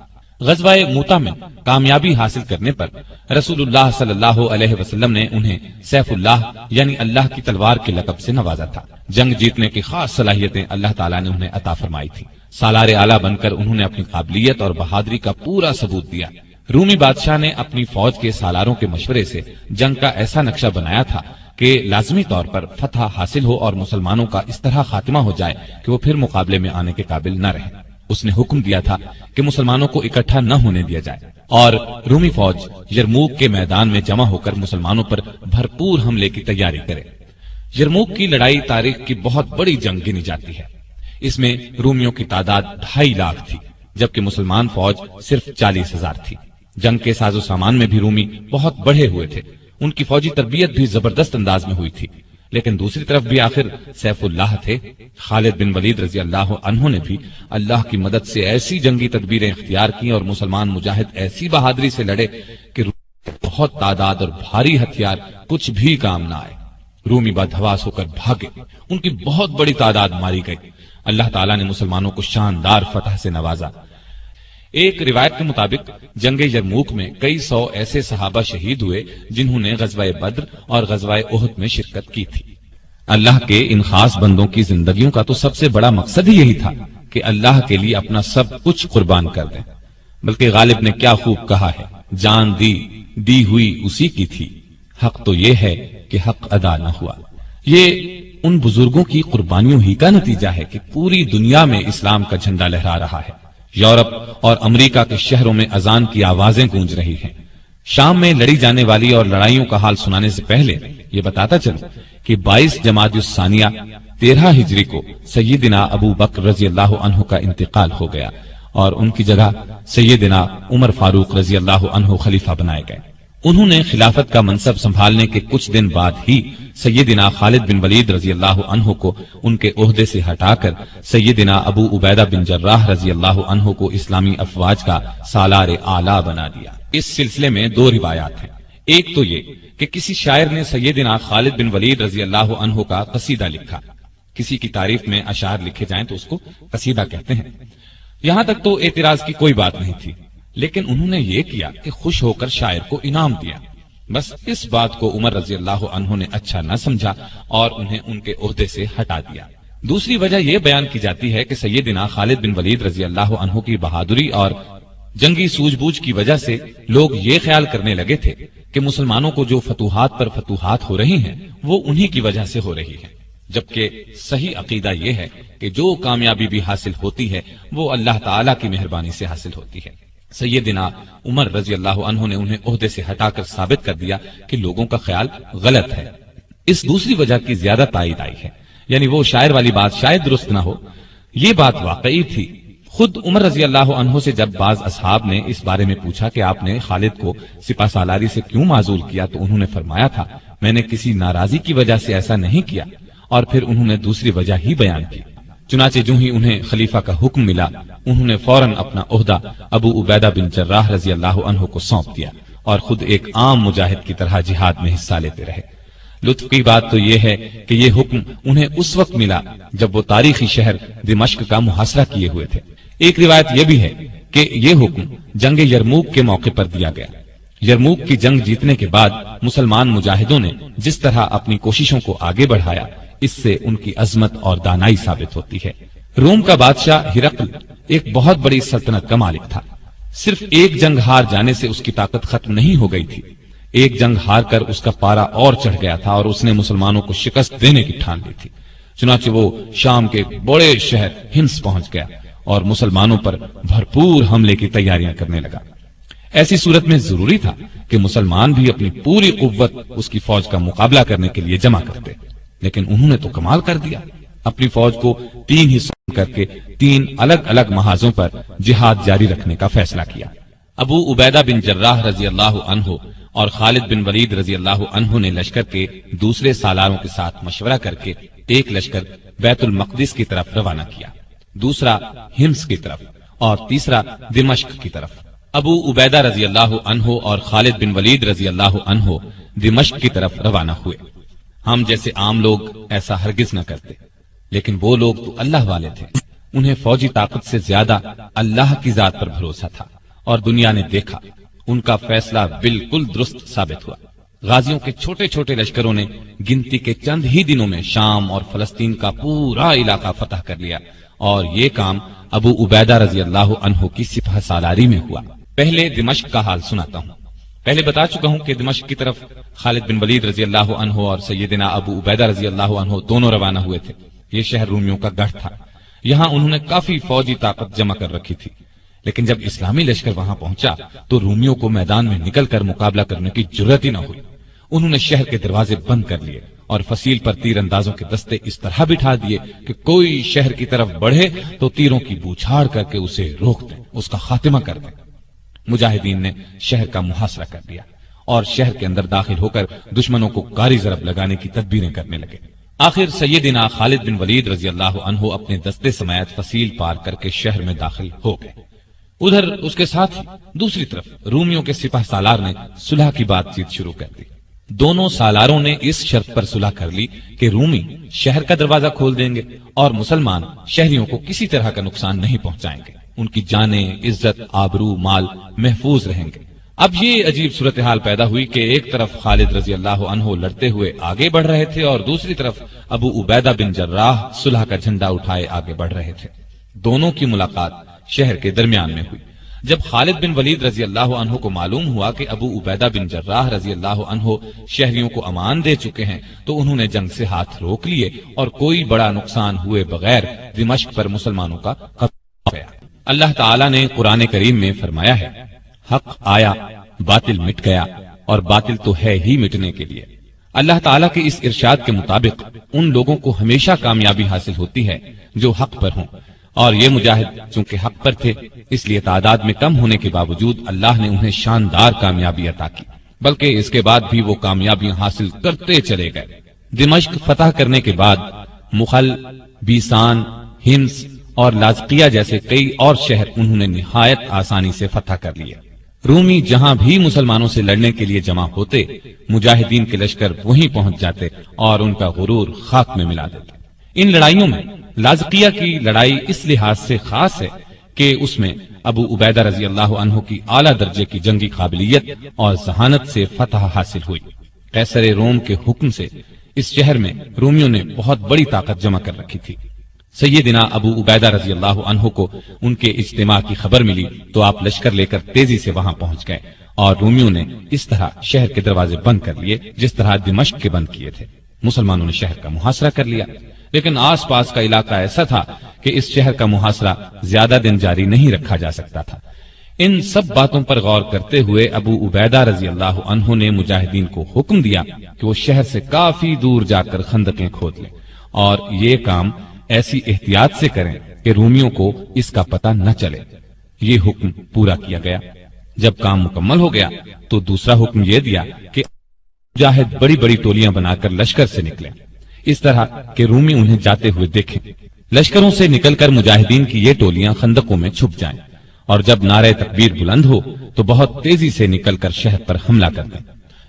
غزوہ موتا میں کامیابی حاصل کرنے پر رسول اللہ صلی اللہ علیہ وسلم نے انہیں سیف اللہ یعنی اللہ کی تلوار کے لقب سے نوازا تھا۔ جنگ جیتنے کی خاص صلاحیتیں اللہ تعالیٰ نے انہیں عطا فرمائی تھی۔ سالار اعلیٰ بن کر انہوں نے اپنی قابلیت اور بہادری کا پورا ثبوت دیا۔ رومی بادشاہ نے اپنی فوج کے سالاروں کے مشورے سے جنگ کا ایسا نقشہ بنایا تھا کہ لازمی طور پر فتح حاصل ہو اور مسلمانوں کا اس طرح خاتمہ ہو جائے کہ وہ پھر مقابلے میں آنے کے قابل نہ رہیں۔ اس نے حکم دیا تھا کہ مسلمانوں کو اکٹھا نہ ہونے دیا جائے اور رومی فوج یرموک کے میدان میں جمع ہو کر مسلمانوں پر بھرپور حملے کی تیاری کرے۔ یرموک کی لڑائی تاریخ کی بہت بڑی جنگ گنی جاتی ہے۔ اس میں رومیوں کی تعداد 2.5 لاکھ تھی جبکہ مسلمان فوج صرف 40,000 تھی۔ جنگ کے ساز و سامان میں بھی رومی بہت بڑھے ہوئے تھے، ان کی فوجی تربیت بھی زبردست انداز میں ہوئی تھی، لیکن دوسری طرف بھی آخر سیف اللہ تھے۔ خالد بن ولید رضی اللہ عنہ نے بھی اللہ کی مدد سے ایسی جنگی تدبیریں اختیار کی اور مسلمان مجاہد ایسی بہادری سے لڑے کہ بہت تعداد اور بھاری ہتھیار کچھ بھی کام نہ آئے۔ رومی بدحواس ہو کر بھاگے، ان کی بہت بڑی تعداد ماری گئی۔ اللہ تعالیٰ نے مسلمانوں کو شاندار فتح سے نوازا۔ ایک روایت کے مطابق جنگ یرموک میں کئی سو ایسے صحابہ شہید ہوئے جنہوں نے غزوہ بدر اور غزوہ احد میں شرکت کی تھی۔ اللہ کے ان خاص بندوں کی زندگیوں کا تو سب سے بڑا مقصد ہی یہی تھا کہ اللہ کے لیے اپنا سب کچھ قربان کر دیں۔ بلکہ غالب نے کیا خوب کہا ہے، جان دی ہوئی اسی کی تھی، حق تو یہ ہے کہ حق ادا نہ ہوا۔ یہ ان بزرگوں کی قربانیوں ہی کا نتیجہ ہے کہ پوری دنیا میں اسلام کا جھنڈا لہرا رہا ہے۔ یورپ اور امریکہ کے شہروں میں اذان کی آوازیں گونج رہی ہیں۔ شام میں لڑی جانے والی اور لڑائیوں کا حال سنانے سے پہلے یہ بتاتا چلوں کہ 22 جمادی الثانیہ 13 ہجری کو سیدنا ابو بکر رضی اللہ عنہ کا انتقال ہو گیا اور ان کی جگہ سیدنا عمر فاروق رضی اللہ عنہ خلیفہ بنائے گئے۔ انہوں نے خلافت کا منصب سنبھالنے کے کچھ دن بعد ہی سیدنا خالد بن ولید رضی اللہ عنہ کو ان کے عہدے سے ہٹا کر سیدنا ابو عبیدہ بن جراح رضی اللہ عنہ کو اسلامی افواج کا سالار اعلیٰ بنا دیا۔ اس سلسلے میں 2 روایات ہیں۔ ایک تو یہ کہ کسی شاعر نے سیدنا خالد بن ولید رضی اللہ عنہ کا قصیدہ لکھا۔ کسی کی تعریف میں اشعار لکھے جائیں تو اس کو قصیدہ کہتے ہیں۔ یہاں تک تو اعتراض کی کوئی بات نہیں تھی، لیکن انہوں نے یہ کیا کہ خوش ہو کر شاعر کو انعام دیا۔ بس اس بات کو عمر رضی اللہ عنہ نے اچھا نہ سمجھا اور انہیں ان کے عہدے سے ہٹا دیا۔ دوسری وجہ یہ بیان کی جاتی ہے کہ سیدنا خالد بن ولید رضی اللہ عنہ کی بہادری اور جنگی سوجھ بوجھ کی وجہ سے لوگ یہ خیال کرنے لگے تھے کہ مسلمانوں کو جو فتوحات پر فتوحات ہو رہی ہیں وہ انہی کی وجہ سے ہو رہی ہے، جبکہ صحیح عقیدہ یہ ہے کہ جو کامیابی بھی حاصل ہوتی ہے وہ اللہ تعالی کی مہربانی سے حاصل ہوتی ہے۔ سیدنا عمر رضی اللہ عنہ نے انہیں عہدے سے ہٹا کر ثابت کر دیا کہ لوگوں کا خیال غلط ہے۔ اس دوسری وجہ کی زیادہ تائید آئی ہے، یعنی وہ شاعر والی بات شاید درست نہ ہو، یہ بات واقعی تھی۔ خود عمر رضی اللہ عنہ سے جب بعض اصحاب نے اس بارے میں پوچھا کہ آپ نے خالد کو سپہ سالاری سے کیوں معزول کیا، تو انہوں نے فرمایا تھا میں نے کسی ناراضی کی وجہ سے ایسا نہیں کیا، اور پھر انہوں نے دوسری وجہ ہی بیان کی۔ چنانچہ جو ہی انہیں خلیفہ کا حکم ملا انہوں نے فوراً اپنا عہدہ ابو عبیدہ بن جراح رضی اللہ عنہ کو سونپ دیا اور خود ایک عام مجاہد کی طرح جہاد میں حصہ لیتے رہے۔ لطف کی بات تو یہ ہے کہ یہ حکم انہیں اس وقت ملا جب وہ تاریخی شہر دمشق کا محاصرہ کیے ہوئے تھے۔ ایک روایت یہ بھی ہے کہ یہ حکم جنگ یرموک کے موقع پر دیا گیا۔ یرموک کی جنگ جیتنے کے بعد مسلمان مجاہدوں نے جس طرح اپنی کوششوں کو آگے بڑھایا، اس سے ان کی عظمت اور دانائی ثابت ہوتی ہے۔ روم کا بادشاہ ہرقل ایک بہت بڑی سلطنت کا مالک تھا۔ صرف ایک جنگ ہار جانے سے اس کی طاقت ختم نہیں ہو گئی تھی، ایک جنگ ہار کر اس کا پارا اور چڑھ گیا تھا اور اس نے مسلمانوں کو شکست دینے کی ٹھان لی تھی۔ چنانچہ وہ شام کے بڑے شہر ہمس پہنچ گیا اور مسلمانوں پر بھرپور حملے کی تیاریاں کرنے لگا۔ ایسی صورت میں ضروری تھا کہ مسلمان بھی اپنی پوری قوت اس کی فوج کا مقابلہ کرنے کے لیے جمع کرتے، لیکن انہوں نے تو کمال کر دیا، اپنی فوج کو 3 حصوں کر کے 3 الگ الگ محاذوں پر جہاد جاری رکھنے کا فیصلہ کیا۔ ابو عبیدہ بن جراح رضی اللہ عنہ اور خالد بن ولید رضی اللہ عنہ نے لشکر کے دوسرے سالاروں کے ساتھ مشورہ کر کے ایک لشکر بیت المقدس کی طرف روانہ کیا، دوسرا ہمس کی طرف اور تیسرا دمشق کی طرف۔ ابو عبیدہ رضی اللہ عنہ اور خالد بن ولید رضی اللہ عنہ دمشق کی طرف روانہ ہوئے۔ ہم جیسے عام لوگ ایسا ہرگز نہ کرتے، لیکن وہ لوگ تو اللہ والے تھے، انہیں فوجی طاقت سے زیادہ اللہ کی ذات پر بھروسہ تھا، اور دنیا نے دیکھا ان کا فیصلہ بالکل درست ثابت ہوا۔ غازیوں کے چھوٹے چھوٹے لشکروں نے گنتی کے چند ہی دنوں میں شام اور فلسطین کا پورا علاقہ فتح کر لیا، اور یہ کام ابو عبیدہ رضی اللہ عنہ کی سپہ سالاری میں ہوا۔ پہلے دمشق کا حال سناتا ہوں۔ پہلے بتا چکا ہوں کہ دمشق کی طرف خالد بن ولید رضی اللہ عنہ اور سیدنا ابو عبیدہ رضی اللہ عنہ دونوں روانہ ہوئے تھے۔ یہ شہر رومیوں کا گڑھ تھا، یہاں انہوں نے کافی فوجی طاقت جمع کر رکھی تھی، لیکن جب اسلامی لشکر وہاں پہنچا تو رومیوں کو میدان میں نکل کر مقابلہ کرنے کی جرأت ہی نہ ہوئی۔ انہوں نے شہر کے دروازے بند کر لیے اور فصیل پر تیر اندازوں کے دستے اس طرح بٹھا دیے کہ کوئی شہر کی طرف بڑھے تو تیروں کی بوچھاڑ کر کے اسے روک دیں، اس کا خاتمہ کر دیں۔ مجاہدین نے شہر کا محاصرہ کر دیا اور شہر کے اندر داخل ہو کر دشمنوں کو کاری ضرب لگانے کی تدبیریں کرنے لگے۔ آخر سیدنا خالد بن ولید رضی اللہ عنہ اپنے دستے سمیت فصیل پار کر کے شہر میں داخل ہو گئے۔ ادھر اس کے ساتھ ہی دوسری طرف رومیوں کے سپہ سالار نے صلح کی بات چیت شروع کر دی۔ دونوں سالاروں نے اس شرط پر صلح کر لی کہ رومی شہر کا دروازہ کھول دیں گے اور مسلمان شہریوں کو کسی طرح کا نقصان نہیں پہنچائیں گے، ان کی جانیں، عزت، آبرو، مال محفوظ رہیں گے۔ اب یہ عجیب صورتحال پیدا ہوئی کہ ایک طرف خالد رضی اللہ عنہ لڑتے ہوئے آگے بڑھ رہے تھے اور دوسری طرف ابو عبیدہ بن جراح صلح کا جھنڈا اٹھائے آگے بڑھ رہے تھے۔ دونوں کی ملاقات شہر کے درمیان میں ہوئی۔ جب خالد بن ولید رضی اللہ عنہ کو معلوم ہوا کہ ابو عبیدہ بن جراح رضی اللہ عنہ شہریوں کو امان دے چکے ہیں تو انہوں نے جنگ سے ہاتھ روک لیے اور کوئی بڑا نقصان ہوئے بغیر دمشق پر مسلمانوں کا قبضہ گیا۔ اللہ تعالیٰ نے قرآن کریم میں فرمایا ہے، حق آیا، باطل مٹ گیا، اور باطل تو ہے ہی مٹنے کے لیے۔ اللہ تعالیٰ کے اس ارشاد کے مطابق ان لوگوں کو ہمیشہ کامیابی حاصل ہوتی ہے جو حق پر ہوں، اور یہ مجاہد چونکہ حق پر تھے اس لیے تعداد میں کم ہونے کے باوجود اللہ نے انہیں شاندار کامیابی عطا کی، بلکہ اس کے بعد بھی وہ کامیابیاں حاصل کرتے چلے گئے۔ دمشق فتح کرنے کے بعد مخل، بیسان، ہمس اور لازقیہ جیسے کئی اور شہر انہوں نے نہایت آسانی سے فتح کر لیے۔ رومی جہاں بھی مسلمانوں سے لڑنے کے لیے جمع ہوتے، مجاہدین کے لشکر وہیں پہنچ جاتے اور ان کا غرور خاک میں ملا دیتے۔ ان لڑائیوں میں لازقیہ کی لڑائی اس لحاظ سے خاص ہے کہ اس میں ابو عبیدہ رضی اللہ عنہ کی اعلیٰ درجے کی جنگی قابلیت اور ذہانت سے فتح حاصل ہوئی۔ قیصر روم کے حکم سے اس شہر میں رومیوں نے بہت بڑی طاقت جمع کر رکھی تھی۔ سیدنا ابو عبیدہ رضی اللہ عنہ کو ان کے اجتماع کی خبر ملی تو آپ لشکر لے کر تیزی سے وہاں پہنچ گئے اور رومیوں نے اس طرح شہر کے دروازے بند کر لیے جس طرح دمشق کے بند کیے تھے۔ مسلمانوں نے شہر کا محاصرہ کر لیا، لیکن آس پاس کا علاقہ ایسا تھا کہ اس شہر کا محاصرہ زیادہ دن جاری نہیں رکھا جا سکتا تھا۔ ان سب باتوں پر غور کرتے ہوئے ابو عبیدہ رضی اللہ عنہ نے مجاہدین کو حکم دیا کہ وہ شہر سے کافی دور جا کر خندقیں کھود لیں اور یہ کام ایسی احتیاط سے کریں کہ رومیوں کو اس کا پتہ نہ چلے۔ یہ حکم پورا کیا گیا۔ جب کام مکمل ہو گیا تو دوسرا حکم یہ دیا کہ مجاہد بڑی بڑی ٹولیاں بنا کر لشکر سے نکلیں، اس طرح کہ رومی انہیں جاتے ہوئے دیکھیں۔ لشکروں سے نکل کر مجاہدین کی یہ ٹولیاں خندقوں میں چھپ جائیں اور جب نعرہ تکبیر بلند ہو تو بہت تیزی سے نکل کر شہر پر حملہ کر دیں۔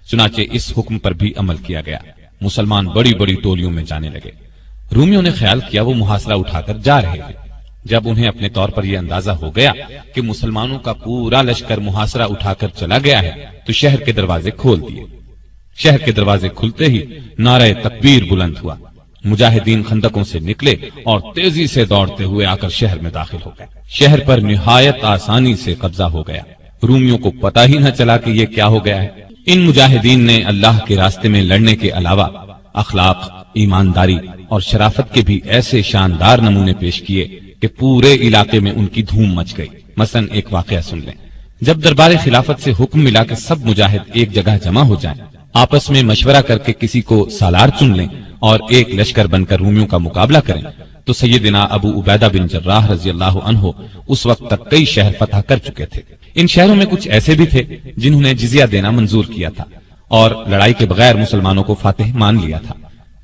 چنانچہ اس حکم پر بھی عمل کیا گیا۔ مسلمان بڑی بڑی ٹولیوں میں جانے لگے۔ رومیوں نے خیال کیا وہ محاصرہ اٹھا کر جا رہے ہیں۔ جب انہیں اپنے طور پر یہ اندازہ ہو گیا کہ مسلمانوں کا پورا لشکر محاصرہ اٹھا کر چلا گیا ہے تو شہر کے دروازے کھول دیے۔ شہر کے دروازے کھلتے ہی نعرہ تکبیر بلند ہوا۔ مجاہدین خندقوں سے نکلے اور تیزی سے دوڑتے ہوئے آ کر شہر میں داخل ہو گئے۔ شہر پر نہایت آسانی سے قبضہ ہو گیا۔ رومیوں کو پتہ ہی نہ چلا کہ یہ کیا ہو گیا ہے۔ ان مجاہدین نے اللہ کے راستے میں لڑنے کے علاوہ اخلاق، ایمانداری اور شرافت کے بھی ایسے شاندار نمونے پیش کیے کہ پورے علاقے میں ان کی دھوم مچ گئی۔ مثلا ایک واقعہ سن لیں۔ جب دربار خلافت سے حکم ملا کہ سب مجاہد ایک جگہ جمع ہو جائیں، آپس میں مشورہ کر کے کسی کو سالار چن لیں اور ایک لشکر بن کر رومیوں کا مقابلہ کریں، تو سیدنا ابو عبیدہ بن جراح رضی اللہ عنہ اس وقت تک کئی شہر فتح کر چکے تھے۔ ان شہروں میں کچھ ایسے بھی تھے جنہوں نے جزیہ دینا منظور کیا تھا اور لڑائی کے بغیر مسلمانوں کو فاتح مان لیا تھا۔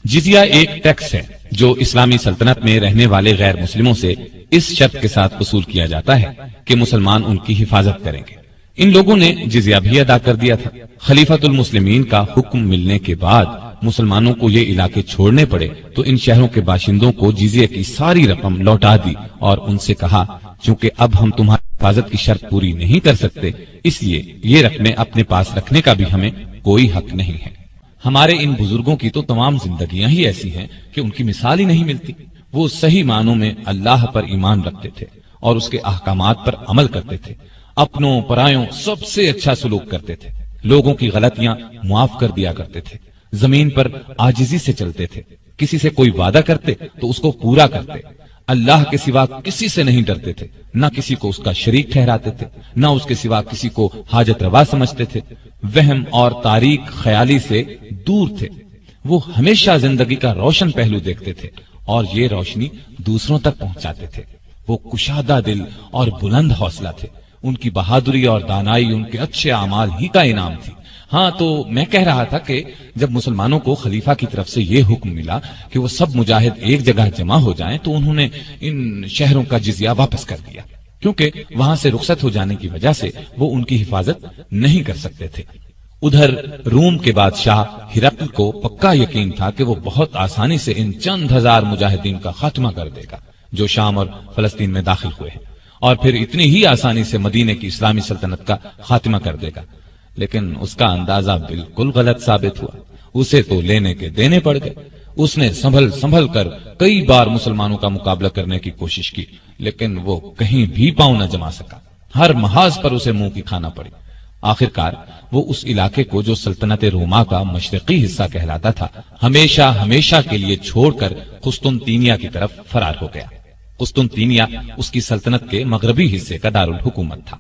جزیہ ایک ٹیکس ہے جو اسلامی سلطنت میں رہنے والے غیر مسلموں سے اس شرط کے ساتھ وصول کیا جاتا ہے کہ مسلمان ان کی حفاظت کریں گے۔ ان لوگوں نے جزیہ بھی ادا کر دیا تھا۔ خلیفۃ المسلمین کا حکم ملنے کے بعد مسلمانوں کو یہ علاقے چھوڑنے پڑے تو ان شہروں کے باشندوں کو جزیہ کی ساری رقم لوٹا دی اور ان سے کہا چونکہ اب ہم تمہاری حفاظت کی شرط پوری نہیں کر سکتے اس لیے یہ رقمیں اپنے پاس رکھنے کا بھی ہمیں کوئی حق نہیں ہے۔ ہمارے ان بزرگوں کی تو تمام زندگیاں ہی ایسی ہیں کہ ان کی مثال ہی نہیں ملتی۔ وہ صحیح معنوں میں اللہ پر ایمان رکھتے تھے اور اس کے احکامات پر عمل کرتے تھے، اپنوں پرایوں سب سے اچھا سلوک کرتے تھے، لوگوں کی غلطیاں معاف کر دیا کرتے تھے، زمین پر عاجزی سے چلتے تھے، کسی سے کوئی وعدہ کرتے تو اس کو پورا کرتے، اللہ کے سوا کسی سے نہیں ڈرتے تھے، نہ کسی کو اس کا شریک ٹھہراتے تھے، نہ اس کے سوا کسی کو حاجت روا سمجھتے تھے، وہم اور تاریک خیالی سے دور تھے۔ وہ ہمیشہ زندگی کا روشن پہلو دیکھتے تھے اور یہ روشنی دوسروں تک پہنچاتے تھے۔ وہ کشادہ دل اور بلند حوصلہ تھے۔ ان کی بہادری اور دانائی ان کے اچھے اعمال ہی کا انعام تھی۔ ہاں تو میں کہہ رہا تھا کہ جب مسلمانوں کو خلیفہ کی طرف سے یہ حکم ملا کہ وہ سب مجاہد ایک جگہ جمع ہو جائیں تو انہوں نے ان شہروں کا جزیہ واپس کر دیا، کیونکہ وہاں سے رخصت ہو جانے کی وجہ سے وہ ان کی حفاظت نہیں کر سکتے تھے۔ ادھر روم کے بادشاہ ہرقل کو پکا یقین تھا کہ وہ بہت آسانی سے ان چند ہزار مجاہدین کا خاتمہ کر دے گا جو شام اور فلسطین میں داخل ہوئے ہیں، اور پھر اتنی ہی آسانی سے مدینے کی اسلامی سلطنت کا خاتمہ کر دے گا۔ لیکن اس کا اندازہ بالکل غلط ثابت ہوا۔ اسے تو لینے کے دینے پڑ گئے۔ اس نے سنبھل کر کئی بار مسلمانوں کا مقابلہ کرنے کی کوشش کی، لیکن وہ کہیں بھی پاؤں نہ جما سکا۔ ہر محاذ پر اسے منہ کی کھانا پڑی۔ آخرکار وہ اس علاقے کو جو سلطنت روما کا مشرقی حصہ کہلاتا تھا ہمیشہ کے لیے چھوڑ کر قسطنطینیہ کی طرف فرار ہو گیا۔ قسطنطینیہ اس کی سلطنت کے مغربی حصے کا دارالحکومت تھا۔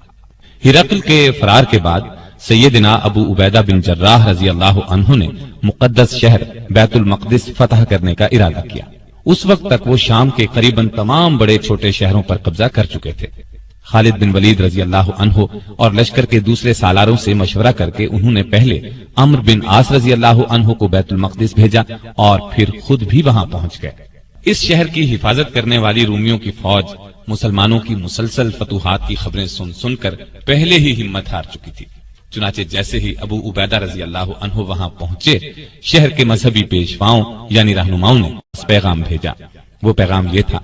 ہرقل کے فرار کے بعد سیدنا ابو عبیدہ بن جراح رضی اللہ عنہ نے مقدس شہر بیت المقدس فتح کرنے کا ارادہ کیا۔ اس وقت تک وہ شام کے قریباً تمام بڑے چھوٹے شہروں پر قبضہ کر چکے تھے۔ خالد بن ولید رضی اللہ عنہ اور لشکر کے دوسرے سالاروں سے مشورہ کر کے انہوں نے پہلے عمرو بن عاص رضی اللہ عنہ کو بیت المقدس بھیجا اور پھر خود بھی وہاں پہنچ گئے۔ اس شہر کی حفاظت کرنے والی رومیوں کی فوج مسلمانوں کی مسلسل فتوحات کی خبریں سن کر پہلے ہی ہمت ہار چکی تھی۔ چنانچہ جیسے ہی ابو عبیدہ رضی اللہ عنہ وہاں پہنچے، شہر کے مذہبی پیشواؤں یعنی رہنماؤں نے پیغام بھیجا۔ وہ پیغام یہ تھا: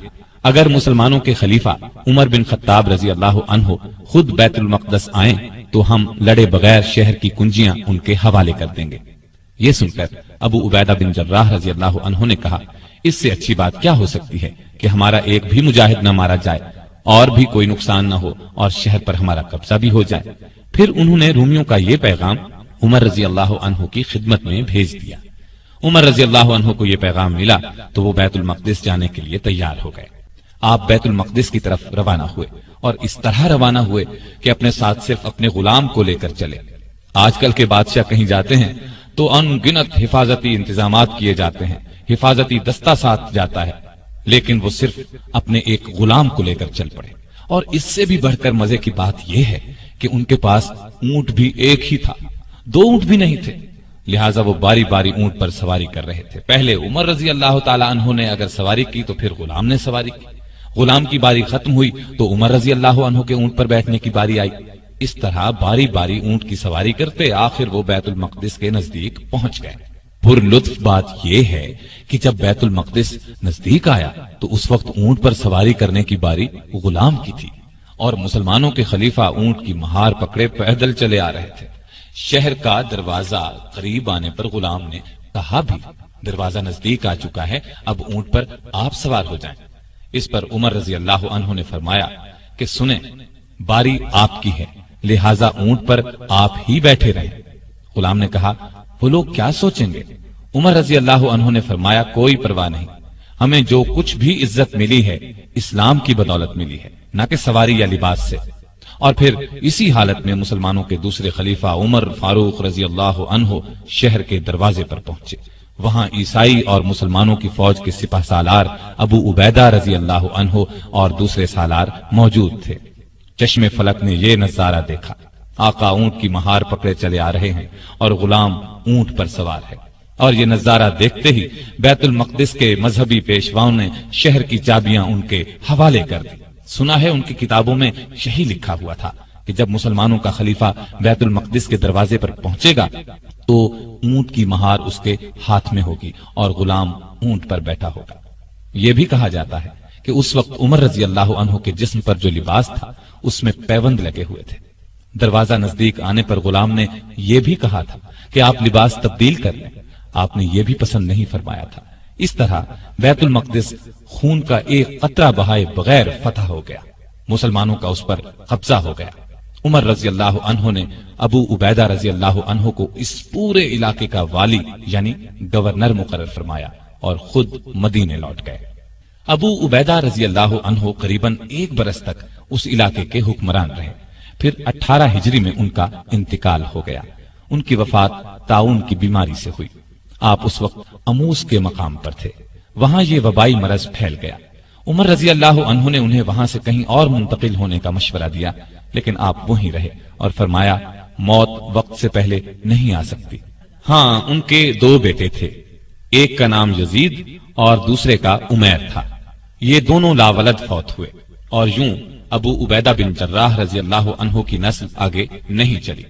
اگر مسلمانوں کے خلیفہ عمر بن خطاب رضی اللہ عنہ خود بیت المقدس آئیں تو ہم لڑے بغیر شہر کی کنجیاں ان کے حوالے کر دیں گے۔ یہ سن کر ابو عبیدہ بن جراح رضی اللہ عنہ نے کہا: اس سے اچھی بات کیا ہو سکتی ہے کہ ہمارا ایک بھی مجاہد نہ مارا جائے اور بھی کوئی نقصان نہ ہو اور شہر پر ہمارا قبضہ بھی ہو جائے۔ پھر انہوں نے رومیوں کا یہ پیغام عمر رضی اللہ عنہ کی خدمت میں بھیج دیا۔ عمر رضی اللہ عنہ کو یہ پیغام ملا تو وہ بیت المقدس جانے کے لیے تیار ہو گئے۔ آپ بیت المقدس کی طرف روانہ ہوئے اور اس طرح روانہ ہوئے کہ اپنے ساتھ صرف اپنے غلام کو لے کر چلے۔ آج کل کے بادشاہ کہیں جاتے ہیں تو ان گنت حفاظتی انتظامات کیے جاتے ہیں، حفاظتی دستہ ساتھ جاتا ہے، لیکن وہ صرف اپنے ایک غلام کو لے کر چل پڑے۔ اور اس سے بھی بڑھ کر مزے کی بات یہ ہے کہ ان کے پاس اونٹ بھی ایک ہی تھا، 2 اونٹ بھی نہیں تھے، لہٰذا وہ باری باری اونٹ پر سواری کر رہے تھے۔ پہلے عمر رضی اللہ تعالی عنہ نے اگر سواری کی تو پھر غلام نے سواری کی، غلام کی باری ختم ہوئی تو عمر رضی اللہ عنہ کے اونٹ پر بیٹھنے کی باری آئی۔ اس طرح باری باری اونٹ کی سواری کرتے آخر وہ بیت المقدس کے نزدیک پہنچ گئے۔ پر لطف بات یہ ہے کہ جب بیت المقدس نزدیک آیا تو اس وقت اونٹ پر سواری کرنے کی باری غلام کی تھی اور مسلمانوں کے خلیفہ اونٹ کی مہار پکڑے پیدل چلے آ رہے تھے۔ شہر کا دروازہ قریب آنے پر غلام نے کہا بھی دروازہ نزدیک آ چکا ہے، اب اونٹ پر آپ سوار ہو جائیں۔ اس پر عمر رضی اللہ عنہ نے فرمایا کہ سنیں، باری آپ کی ہے، لہذا اونٹ پر آپ ہی بیٹھے رہیں۔ غلام نے کہا وہ لوگ کیا سوچیں گے؟ عمر رضی اللہ عنہ نے فرمایا کوئی پرواہ نہیں، ہمیں جو کچھ بھی عزت ملی ہے اسلام کی بدولت ملی ہے، نہ کہ سواری یا لباس سے۔ اور پھر اسی حالت میں مسلمانوں کے دوسرے خلیفہ عمر فاروق رضی اللہ عنہ شہر کے دروازے پر پہنچے۔ وہاں عیسائی اور مسلمانوں کی فوج کے سپہ سالار ابو عبیدہ رضی اللہ عنہ اور دوسرے سالار موجود تھے۔ چشم فلک نے یہ نظارہ دیکھا، آقا اونٹ کی مہار پکڑے چلے آ رہے ہیں اور غلام اونٹ پر سوار ہے، اور یہ نظارہ دیکھتے ہی بیت المقدس کے مذہبی پیشواؤں نے شہر کی چابیاں ان کے حوالے کر دی۔ سنا ہے ان کی کتابوں میں یہی لکھا ہوا تھا کہ جب مسلمانوں کا خلیفہ بیت المقدس کے دروازے پر پہنچے گا تو اونٹ کی مہار اس کے ہاتھ میں ہوگی اور غلام اونٹ پر بیٹھا ہوگا۔ یہ بھی کہا جاتا ہے کہ اس وقت عمر رضی اللہ عنہ کے جسم پر جو لباس تھا اس میں پیوند لگے ہوئے تھے۔ دروازہ نزدیک آنے پر غلام نے یہ بھی کہا تھا کہ آپ لباس تبدیل کر لیں، آپ نے یہ بھی پسند نہیں فرمایا تھا۔ اس طرح بیت المقدس خون کا ایک قطرہ بہائے بغیر فتح ہو گیا، مسلمانوں کا اس پر قبضہ ہو گیا۔ عمر رضی اللہ عنہ نے ابو عبیدہ رضی اللہ عنہ کو اس پورے علاقے کا والی یعنی گورنر مقرر فرمایا اور خود مدینے لوٹ گئے۔ ابو عبیدہ رضی اللہ عنہ قریباً 1 برس تک اس علاقے کے حکمران رہے، پھر 18 ہجری میں ان کا انتقال ہو گیا۔ ان کی وفات طاعون کی بیماری سے ہوئی۔ آپ اس وقت اموس کے مقام پر تھے، وہاں یہ وبائی مرض پھیل گیا۔ عمر رضی اللہ عنہ نے انہیں وہاں سے کہیں اور منتقل ہونے کا مشورہ دیا، لیکن آپ وہیں رہے اور فرمایا موت وقت سے پہلے نہیں آ سکتی۔ ہاں، ان کے 2 بیٹے تھے، ایک کا نام یزید اور دوسرے کا عمیر تھا۔ یہ دونوں لاولد فوت ہوئے اور یوں ابو عبیدہ بن جراح رضی اللہ عنہ کی نسل آگے نہیں چلی،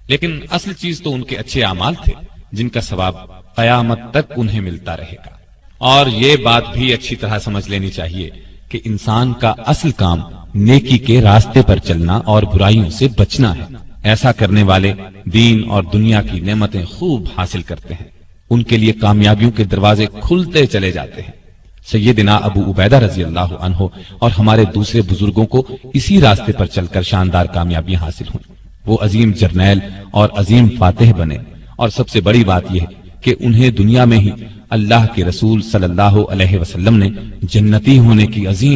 لیکن اصل چیز تو ان کے اچھے اعمال تھے جن کا ثواب قیامت تک انہیں ملتا رہے گا۔ اور یہ بات بھی اچھی طرح سمجھ لینی چاہیے کہ انسان کا اصل کام نیکی کے راستے پر چلنا اور برائیوں سے بچنا ہے۔ ایسا کرنے والے دین اور دنیا کی نعمتیں خوب حاصل کرتے ہیں، ان کے لیے کامیابیوں کے دروازے کھلتے چلے جاتے ہیں۔ سیدنا ابو عبیدہ رضی اللہ عنہ اور ہمارے دوسرے بزرگوں کو اسی راستے پر چل کر شاندار کامیابیاں حاصل ہوئیں۔ وہ عظیم جرنیل اور عظیم فاتح بنے، اور سب سے بڑی بات یہ ہے کہ انہیں دنیا میں ہی اللہ کے رسول صلی اللہ علیہ وسلم نے جنتی ہونے کی عظیم